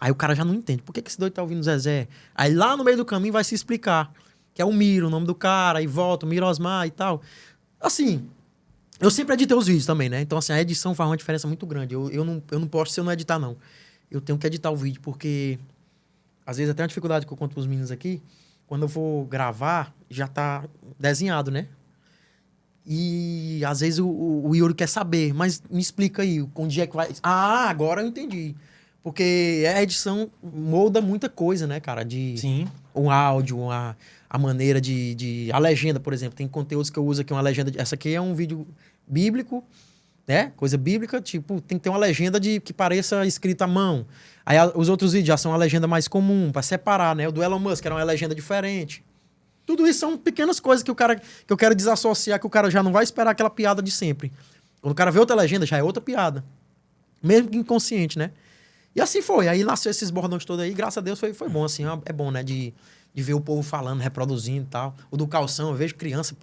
Aí o cara já não entende. Por que esse doido tá ouvindo Zezé? Aí lá no meio do caminho vai se explicar. Que é o Miro, o nome do cara. Aí volta, o Mirosmar e tal. Assim, eu sempre editei os vídeos também, né? Então, assim, a edição faz uma diferença muito grande. Eu não posso se eu não editar, não. Eu tenho que editar o vídeo, porque... Às vezes até uma dificuldade que eu conto pros meninos aqui... Quando eu vou gravar, já tá desenhado, né? E às vezes o Yuri quer saber, mas me explica aí, onde é que vai... Ah, agora eu entendi. Porque a edição molda muita coisa, né, cara? Sim. Um áudio, a maneira a legenda, por exemplo. Tem conteúdos que eu uso aqui, uma legenda... Essa aqui é um vídeo bíblico, né? Coisa bíblica, tipo, tem que ter uma legenda que pareça escrita à mão. Aí os outros vídeos já são uma legenda mais comum, para separar, né? O do Elon Musk era uma legenda diferente. Tudo isso são pequenas coisas que eu quero desassociar, que o cara já não vai esperar aquela piada de sempre. Quando o cara vê outra legenda, já é outra piada. Mesmo que inconsciente, né? E assim foi. Aí nasceu esses bordões todos aí, graças a Deus foi bom, assim. É bom, né? De ver o povo falando, reproduzindo e tal. O do calção, eu vejo criança,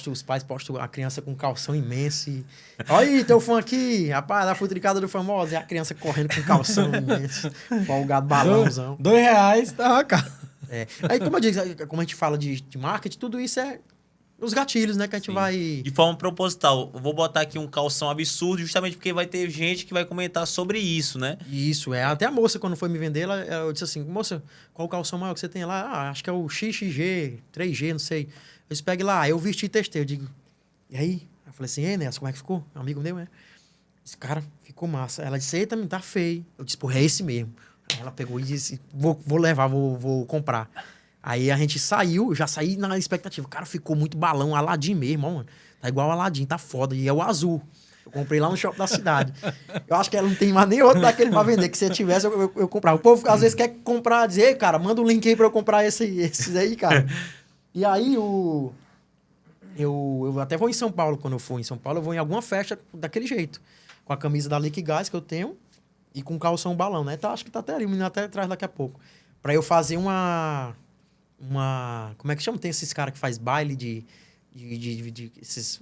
os pais postam a criança com calção imenso. E... Olha aí, teu fã aqui, rapaz, da futricada do famoso. E a criança correndo com calção imenso. Folgado balãozão. R$2, tava caro. Aí, como a gente fala de marketing, tudo isso é os gatilhos, né? Que a gente vai... De forma proposital. Eu vou botar aqui um calção absurdo, justamente porque vai ter gente que vai comentar sobre isso, né? Isso, até a moça, quando foi me vender, eu disse assim, moça, qual o calção maior que você tem lá? Ah, acho que é o XXG, 3G, não sei. Eu disse, pegue lá. Aí eu vesti e testei. Eu digo, e aí? Eu falei assim, Nelson, como é que ficou? Um amigo meu, né? Esse cara ficou massa. Ela disse, eita, tá feio. Eu disse, porra, é esse mesmo. Aí ela pegou e disse, vou levar, vou comprar. Aí a gente saiu, já saí na expectativa. Cara, ficou muito balão, Aladim mesmo, mano. Tá igual Aladim, tá foda. E é o azul. Eu comprei lá no shopping da cidade. Eu acho que ela não tem mais nem outro daquele pra vender, que se eu tivesse, eu comprava. O povo às vezes quer comprar, dizer, ei, cara, manda um link aí pra eu comprar esses aí, cara. E aí, eu até vou em São Paulo, quando eu for em São Paulo, eu vou em alguma festa daquele jeito. Com a camisa da Liquigás que eu tenho e com calção balão, né? Então, acho que tá até ali, o menino até traz daqui a pouco. Pra eu fazer uma... Como é que chama? Tem esses caras que faz baile de esses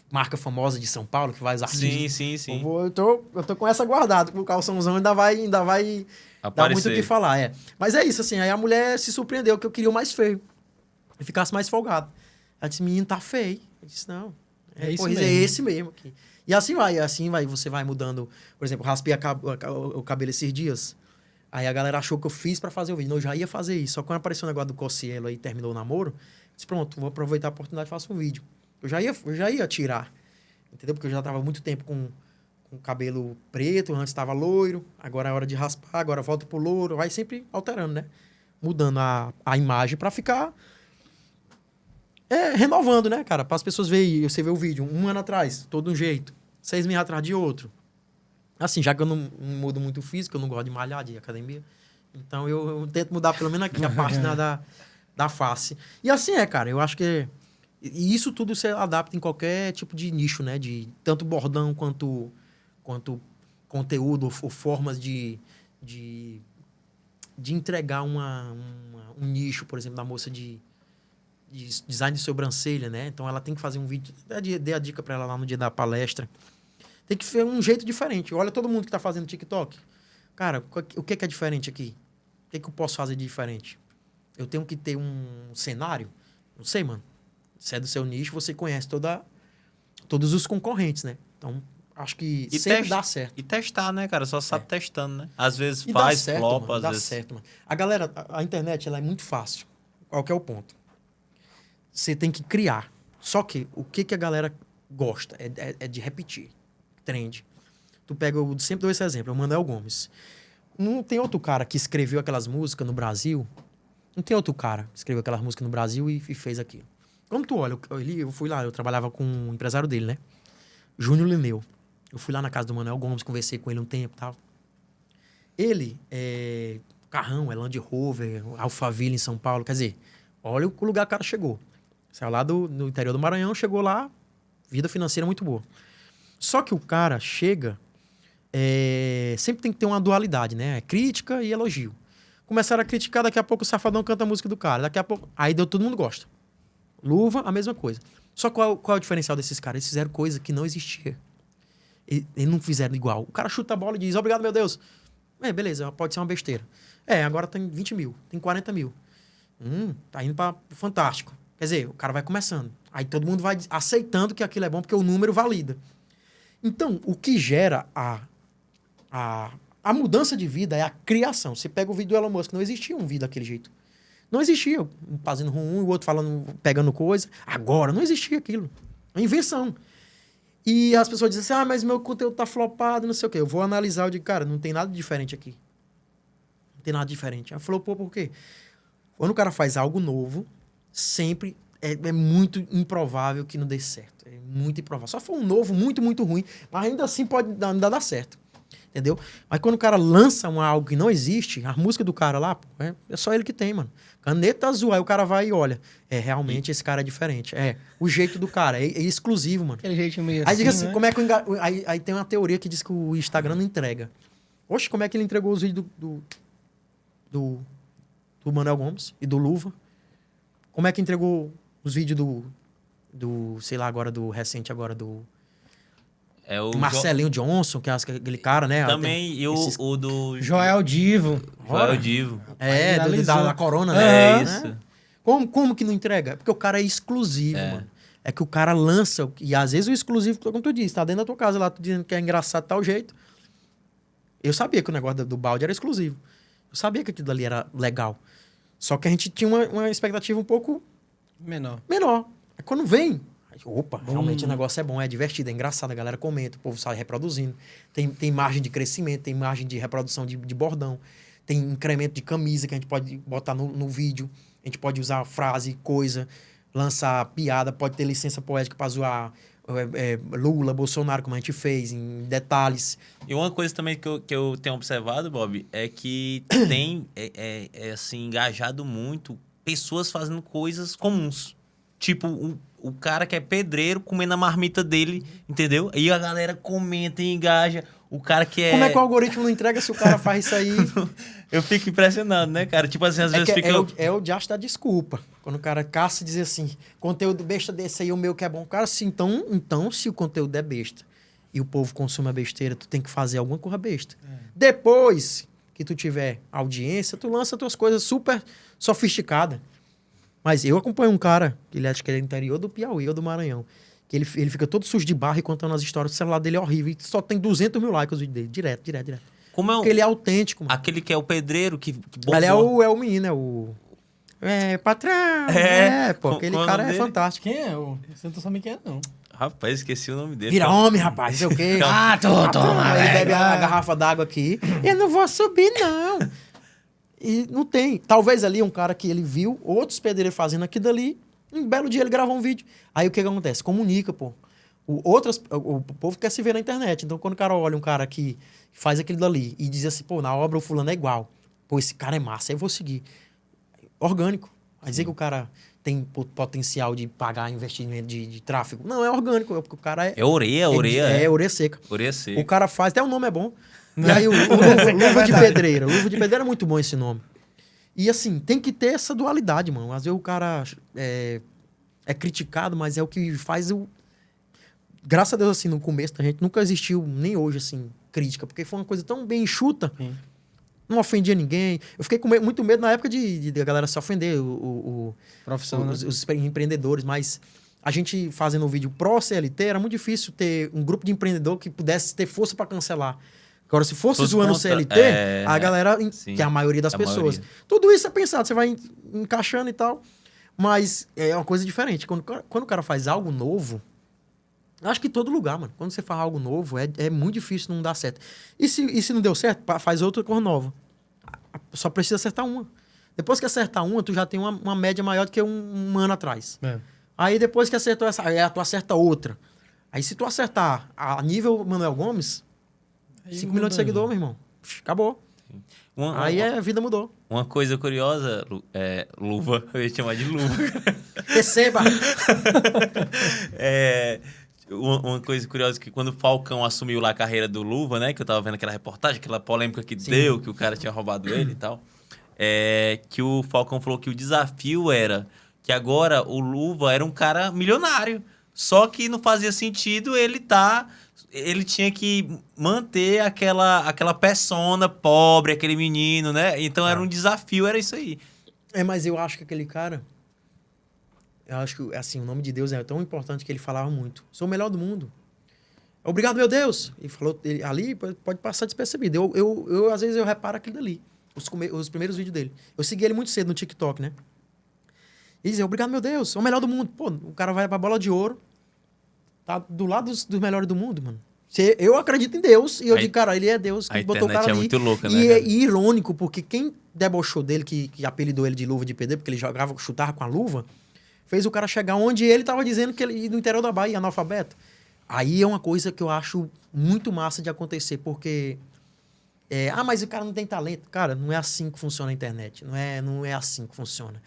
marca famosa de São Paulo, que vai os artistas. Sim. Eu tô com essa guardada, com o calçãozão ainda vai dar muito o que falar, Mas é isso, assim, aí a mulher se surpreendeu que eu queria o mais feio. E ficasse mais folgado. Ela disse, menino, tá feio. Eu disse, não. É esse mesmo aqui. E assim vai, você vai mudando. Por exemplo, raspei o cabelo esses dias. Aí a galera achou que eu fiz pra fazer o vídeo. Não, eu já ia fazer isso. Só que quando apareceu o negócio do Cossielo aí, terminou o namoro, disse, pronto, vou aproveitar a oportunidade e faço um vídeo. Eu já ia tirar. Entendeu? Porque eu já tava muito tempo com cabelo preto, antes tava loiro, agora é hora de raspar, agora volta pro louro. Vai sempre alterando, né? Mudando a imagem pra ficar... renovando, né, cara? Para as pessoas verem, você vê o vídeo, um ano atrás, todo um jeito. 6 meses atrás de outro. Assim, já que eu não mudo muito o físico, eu não gosto de malhar, de academia. Então, eu tento mudar pelo menos aqui a parte da face. E assim cara. Eu acho que... E isso tudo você adapta em qualquer tipo de nicho, né? De tanto bordão quanto conteúdo ou formas de entregar um nicho, por exemplo, da moça de design de sobrancelha, né? Então, ela tem que fazer um vídeo... Dei a dica para ela lá no dia da palestra. Tem que ser um jeito diferente. Olha todo mundo que tá fazendo TikTok. Cara, o que é diferente aqui? O que eu posso fazer de diferente? Eu tenho que ter um cenário? Não sei, mano. Se é do seu nicho, você conhece todos os concorrentes, né? Então, acho que sempre dá certo. E testar, né, cara? Só sabe testando, né? Às vezes E faz, dá certo, flopa, mano, às dá vezes... certo, mano. A galera, a internet, ela é muito fácil. Qual que é o ponto? Você tem que criar. Só que o que a galera gosta é de repetir. Trend. Tu pega, eu sempre dou esse exemplo, o Manuel Gomes. Não tem outro cara que escreveu aquelas músicas no Brasil. Não tem outro cara que escreveu aquelas músicas no Brasil e fez aquilo. Quando tu olha, eu fui lá, eu trabalhava com um empresário dele, né? Júnior Lineu. Eu fui lá na casa do Manuel Gomes, conversei com ele um tempo e tal. Ele carrão, é Land Rover, Alphaville em São Paulo. Quer dizer, olha o lugar que o cara chegou. Saiu lá no interior do Maranhão, chegou lá, vida financeira muito boa. Só que o cara chega... sempre tem que ter uma dualidade, né? Crítica e elogio. Começaram a criticar, daqui a pouco o Safadão canta a música do cara. Daqui a pouco... Aí todo mundo gosta. Luva, a mesma coisa. Só qual é o diferencial desses caras? Eles fizeram coisa que não existia. Eles não fizeram igual. O cara chuta a bola e diz, obrigado, meu Deus. Beleza, pode ser uma besteira. Agora tem 20 mil, tem 40 mil. Tá indo para Fantástico. Quer dizer, o cara vai começando. Aí todo mundo vai aceitando que aquilo é bom, porque o número valida. Então, o que gera a mudança de vida é a criação. Você pega o vídeo do Elon Musk, não existia um vídeo daquele jeito. Não existia. Um fazendo um, o outro falando, pegando coisa. Agora, não existia aquilo. É uma invenção. E as pessoas dizem assim, mas meu conteúdo tá flopado, não sei o quê. Eu vou analisar, eu digo, cara, não tem nada diferente aqui. Não tem nada diferente. Ela falou, por quê? Quando o cara faz algo novo, sempre é muito improvável que não dê certo. É muito improvável. Só for um novo, muito, muito ruim, mas ainda assim pode ainda dar certo. Entendeu? Mas quando o cara lança algo que não existe, a música do cara lá, pô, é só ele que tem, mano. Caneta azul, aí o cara vai e olha. Realmente esse cara é diferente. O jeito do cara, é exclusivo, mano. Aquele jeito meio aí assim, diga assim, né? como é que aí tem uma teoria que diz que o Instagram não entrega. Oxe, como é que ele entregou os vídeos do Manuel Gomes e do Luva? Como é que entregou os vídeos do sei lá, agora, do recente agora, do... o Marcelinho Johnson, que é aquele cara, né? Também, e o do... Joel Divo. Joel Divo. Da Corona, né? É isso. Como que não entrega? Porque o cara é exclusivo, mano. É que o cara lança, e às vezes o exclusivo, como tu disse, tá dentro da tua casa lá, tu dizendo que é engraçado de tal jeito. Eu sabia que o negócio do balde era exclusivo. Eu sabia que aquilo ali era legal. Só que a gente tinha uma expectativa um pouco... menor. Aí quando vem... Opa, realmente o negócio é bom, é divertido, é engraçado, a galera comenta, o povo sai reproduzindo. Tem margem de crescimento, tem margem de reprodução de bordão, tem incremento de camisa que a gente pode botar no vídeo, a gente pode usar frase, coisa, lançar piada, pode ter licença poética para zoar Lula, Bolsonaro, como a gente fez, em detalhes. E uma coisa também que eu tenho observado, Bob, é que tem, assim, engajado muito pessoas fazendo coisas comuns. Tipo, o cara que é pedreiro comendo a marmita dele, entendeu? Aí a galera comenta e engaja. O cara que é... Como é que o algoritmo não entrega se o cara faz isso aí? Eu fico impressionado, né, cara? Tipo assim, às vezes fica... É o diacho da desculpa. Quando o cara caça e diz assim, conteúdo besta desse aí, o meu que é bom. Cara, assim, então, se o conteúdo é besta e o povo consome a besteira, tu tem que fazer alguma coisa besta. Depois que tu tiver audiência, tu lança tuas coisas super sofisticadas. Mas eu acompanho um cara, que acho que ele é do interior do Piauí ou do Maranhão, que ele fica todo sujo de barro e contando as histórias. O celular dele é horrível e só tem 200 mil likes os vídeos dele, direto. Como é Porque ele é autêntico, mano. Aquele que é o pedreiro que bombou. Ele é o menino, patrão. Pô, aquele cara é fantástico. Quem é? Você não sabe quem é, não. Rapaz, esqueci o nome dele. Vira homem, rapaz, não sei o quê. Toma. Ele bebe a garrafa d'água aqui. Eu não vou subir, não. E não tem. Talvez ali um cara que ele viu outros pedreiros fazendo aquilo dali, um belo dia ele gravou um vídeo. Aí o que acontece? Comunica, pô. O povo quer se ver na internet. Então, quando o cara olha um cara que faz aquilo dali e diz assim, pô, na obra o fulano é igual. Pô, esse cara é massa, aí eu vou seguir. Orgânico. Vai dizer que o cara tem potencial de pagar investimento de tráfego. Não, é orgânico, porque o cara é... É orelha. É orelha seca. Orelha seca. O cara faz, até o nome é bom. E aí luva de pedreira. Luva de pedreira é muito bom esse nome. E assim, tem que ter essa dualidade, mano. Às vezes o cara é criticado, mas é o que faz o... Graças a Deus, assim, no começo da gente nunca existiu, nem hoje, assim, crítica. Porque foi uma coisa tão bem enxuta. Sim. Não ofendia ninguém. Eu fiquei com muito medo na época de a galera se ofender, Profissão, né? os empreendedores. Mas a gente fazendo um vídeo pró-CLT, era muito difícil ter um grupo de empreendedor que pudesse ter força para cancelar. Agora, se fosse zoando o CLT, a galera, sim, que é a maioria das pessoas. maioria. Tudo isso é pensado, você vai encaixando e tal. Mas é uma coisa diferente. Quando o cara faz algo novo, acho que em todo lugar, mano. Quando você faz algo novo, é muito difícil não dar certo. E se não deu certo, faz outra coisa nova. Só precisa acertar uma. Depois que acertar uma, tu já tem uma média maior do que um ano atrás. É. Aí depois que acertou essa, aí tu acerta outra. Aí se tu acertar a nível Manuel Gomes, 5 milhões de seguidores, meu irmão. Acabou. Aí a vida mudou. Uma coisa curiosa, Luva, eu ia chamar de Luva. Receba! Uma coisa curiosa que quando o Falcão assumiu lá a carreira do Luva, né? Que eu tava vendo aquela reportagem, aquela polêmica que deu, que o cara tinha roubado ele e tal. Que o Falcão falou que o desafio era que agora o Luva era um cara milionário. Só que não fazia sentido ele tinha que manter aquela persona pobre, aquele menino, né? Então era um desafio, era isso aí. Mas eu acho que aquele cara... Eu acho que, assim, o nome de Deus é tão importante que ele falava muito. Sou o melhor do mundo. Obrigado, meu Deus! E falou ali, pode passar despercebido. Às vezes, eu reparo aquilo dali. Os primeiros vídeos dele. Eu segui ele muito cedo no TikTok, né? E dizia, obrigado, meu Deus, sou o melhor do mundo. Pô, o cara vai pra bola de ouro. Tá do lado dos melhores do mundo, mano. Eu acredito em Deus e eu digo, cara, ele é Deus que botou o cara ali. A internet é muito louca, né? E irônico, porque quem debochou dele, que apelidou ele de luva de pedreiro, porque ele chutava com a luva, fez o cara chegar onde ele tava dizendo que ele ia no interior da Bahia, analfabeto. Aí é uma coisa que eu acho muito massa de acontecer, porque... mas o cara não tem talento. Cara, não é assim que funciona a internet. Não é assim que funciona.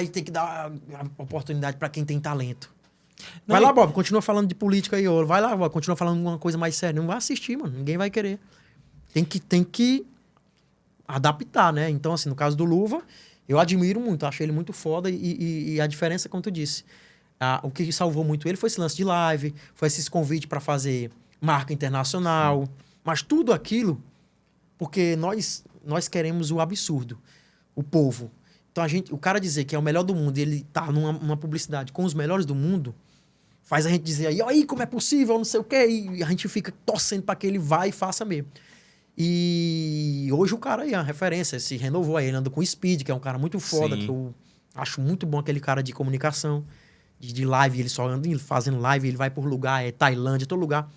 E tem que dar a oportunidade para quem tem talento. Vai lá, Bob, continua falando de política aí. Vai lá, Bob, continua falando uma coisa mais séria. Não vai assistir, mano. Ninguém vai querer. Tem que adaptar, né? Então, assim, no caso do Luva, eu admiro muito. Acho ele muito foda. E a diferença, como tu disse, o que salvou muito ele foi esse lance de live, foi esses convites para fazer marca internacional. Mas tudo aquilo, porque nós queremos o absurdo. O povo. Então, o cara dizer que é o melhor do mundo e ele tá numa publicidade com os melhores do mundo, faz a gente dizer aí como é possível, não sei o quê, e a gente fica torcendo para que ele vá e faça mesmo. E hoje o cara aí, a referência, se renovou aí, ele anda com o Speed, que é um cara muito foda, que eu acho muito bom aquele cara de comunicação, de live, ele só anda fazendo live, ele vai por lugar, Tailândia, todo lugar.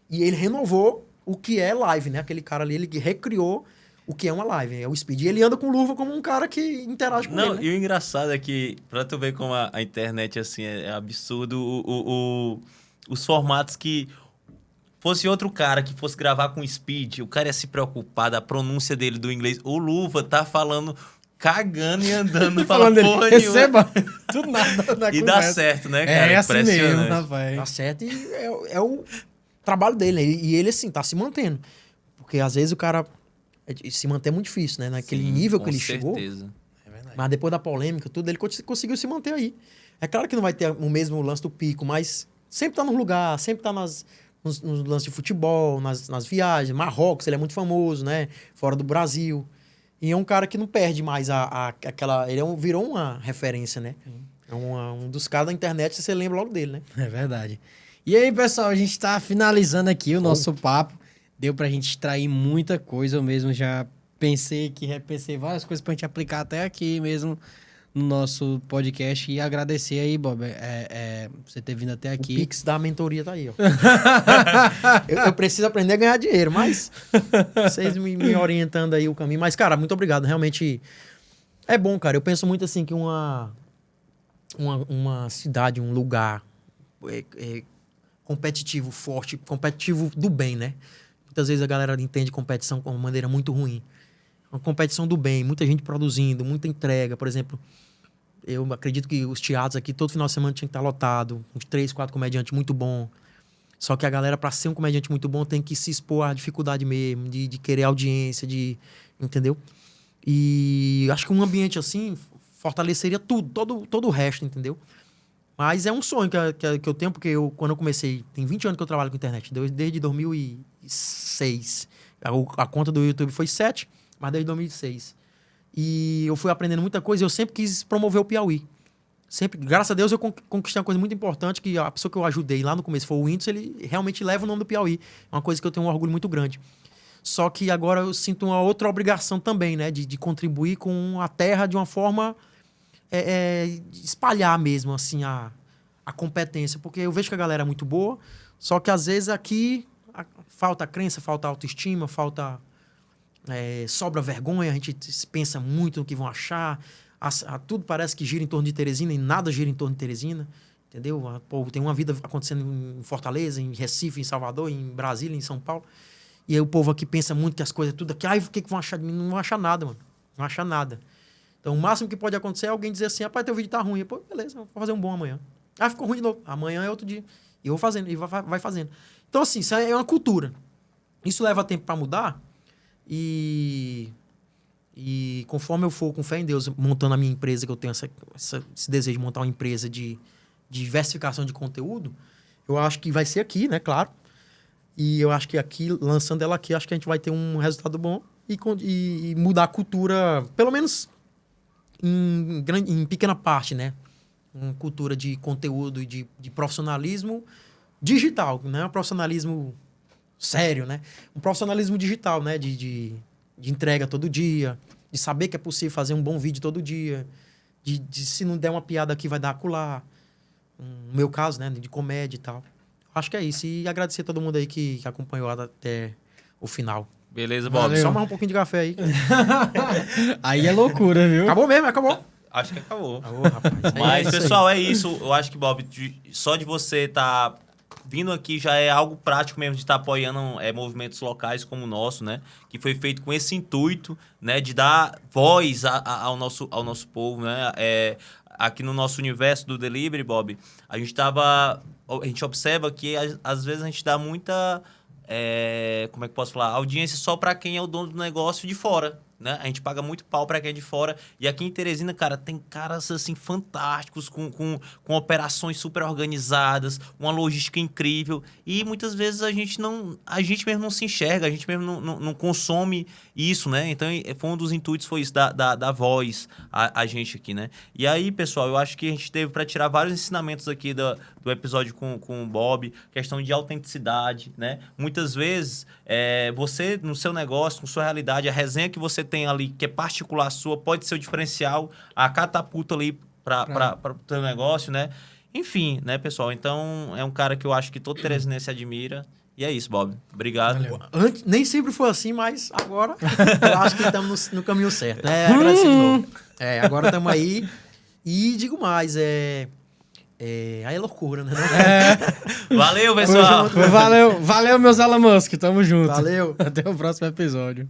E ele renovou o que é live, né? Aquele cara ali, ele recriou o que é uma live, é o Speed. E ele anda com luva como um cara que interage com ele, né? E o engraçado é que, pra tu ver como a internet, assim, é absurdo, os formatos que... Fosse outro cara que fosse gravar com Speed, o cara ia se preocupar da pronúncia dele do inglês. O Luva tá falando, cagando e andando, não fala porra nenhuma. Receba tudo nada na E dá certo, né, cara? É assim mesmo, rapaz. Dá certo e é o trabalho dele, né? E ele, assim, tá se mantendo. Porque, às vezes, o cara... Se manter é muito difícil, né? Naquele nível que ele chegou. É verdade. Mas depois da polêmica, tudo, ele conseguiu se manter aí. É claro que não vai ter o mesmo lance do pico, mas sempre tá no lugar, sempre tá nos lances de futebol, nas viagens. Marrocos, ele é muito famoso, né? Fora do Brasil. E é um cara que não perde mais aquela... Ele virou uma referência, né? É um dos caras da internet, você lembra logo dele, né? É verdade. E aí, pessoal, a gente tá finalizando aqui o nosso papo. Deu pra gente extrair muita coisa. Eu mesmo já repensei várias coisas pra gente aplicar até aqui mesmo no nosso podcast. E agradecer aí, Bob, você ter vindo até aqui. O Pix da mentoria tá aí, ó. eu preciso aprender a ganhar dinheiro, mas vocês me orientando aí o caminho. Mas, cara, muito obrigado. Realmente é bom, cara. Eu penso muito assim que uma cidade, um lugar competitivo, forte, competitivo do bem, né? Muitas vezes a galera entende competição de uma maneira muito ruim. Uma competição do bem, muita gente produzindo, muita entrega. Por exemplo, eu acredito que os teatros aqui, todo final de semana tinha que estar lotado, uns 3, 4 comediantes muito bons. Só que a galera, para ser um comediante muito bom, tem que se expor à dificuldade mesmo, de querer audiência, entendeu? E acho que um ambiente assim fortaleceria tudo, todo o resto, entendeu? Mas é um sonho que eu tenho, porque quando eu comecei, tem 20 anos que eu trabalho com internet, desde 2006. A conta do YouTube foi 7, mas desde 2006. E eu fui aprendendo muita coisa, eu sempre quis promover o Piauí. Sempre, graças a Deus, eu conquistei uma coisa muito importante, que a pessoa que eu ajudei lá no começo foi o Whindersson, ele realmente leva o nome do Piauí. É uma coisa que eu tenho um orgulho muito grande. Só que agora eu sinto uma outra obrigação também, né? De contribuir com a terra de uma forma... espalhar mesmo, assim, a competência. Porque eu vejo que a galera é muito boa, só que às vezes aqui falta crença, falta autoestima, sobra vergonha, a gente pensa muito no que vão achar... tudo parece que gira em torno de Teresina e nada gira em torno de Teresina, entendeu? Pô, tem uma vida acontecendo em Fortaleza, em Recife, em Salvador, em Brasília, em São Paulo. E aí o povo aqui pensa muito que as coisas tudo aqui... o que vão achar de mim? Não vão achar nada, mano. Não vão achar nada. Então, o máximo que pode acontecer é alguém dizer assim, rapaz, teu vídeo tá ruim. Pô, beleza, vou fazer um bom amanhã. Ficou ruim de novo. Amanhã é outro dia. E eu vou fazendo, e vai fazendo. Então, assim, isso é uma cultura. Isso leva tempo para mudar. E conforme eu for, com fé em Deus, montando a minha empresa, que eu tenho esse desejo de montar uma empresa de diversificação de conteúdo, eu acho que vai ser aqui, né? Claro. E eu acho que aqui, lançando ela aqui, acho que a gente vai ter um resultado bom e mudar a cultura, pelo menos em pequena parte, né? Uma cultura de conteúdo e de profissionalismo digital, não é um profissionalismo sério, né? Um profissionalismo digital, né? De entrega todo dia, de saber que é possível fazer um bom vídeo todo dia, de se não der uma piada aqui, vai dar acolá. No meu caso, né? De comédia e tal. Acho que é isso. E agradecer a todo mundo aí que acompanhou até o final. Beleza, Bob. Valeu. Só mais um pouquinho de café aí. Aí é loucura, viu? Acabou mesmo, acabou. Acho que acabou. Rapaz. Mas, isso pessoal, aí. é isso. Eu acho que, Bob, só de você estar vindo aqui já é algo prático mesmo, de estar apoiando movimentos locais como o nosso, né? Que foi feito com esse intuito, né? De dar voz ao nosso povo, né? Aqui no nosso universo do delivery, Bob, a gente observa que às vezes a gente dá muita... como é que eu posso falar? Audiência só para quem é o dono do negócio de fora, né? A gente paga muito pau para quem é de fora. E aqui em Teresina, cara, tem caras assim fantásticos, com operações super organizadas, uma logística incrível. E muitas vezes a gente mesmo não se enxerga, a gente mesmo não consome isso, né? Então, foi um dos intuitos, foi isso, da voz a gente aqui, né? E aí, pessoal, eu acho que a gente teve para tirar vários ensinamentos aqui do episódio com o Bob, questão de autenticidade, né? Muitas vezes, você, no seu negócio, com sua realidade, a resenha que você tem ali, que é particular sua, pode ser o diferencial, a catapulta ali para o teu negócio, né? Enfim, né, pessoal? Então, é um cara que eu acho que todo teresinense admira. E é isso, Bob. Obrigado. Nem sempre foi assim, mas agora eu acho que estamos no caminho certo. Agradecer de novo. Agora estamos aí. E digo mais, aí é loucura, né? Valeu, pessoal. Valeu, meus Elon Musk. Tamo junto. Valeu. Até o próximo episódio.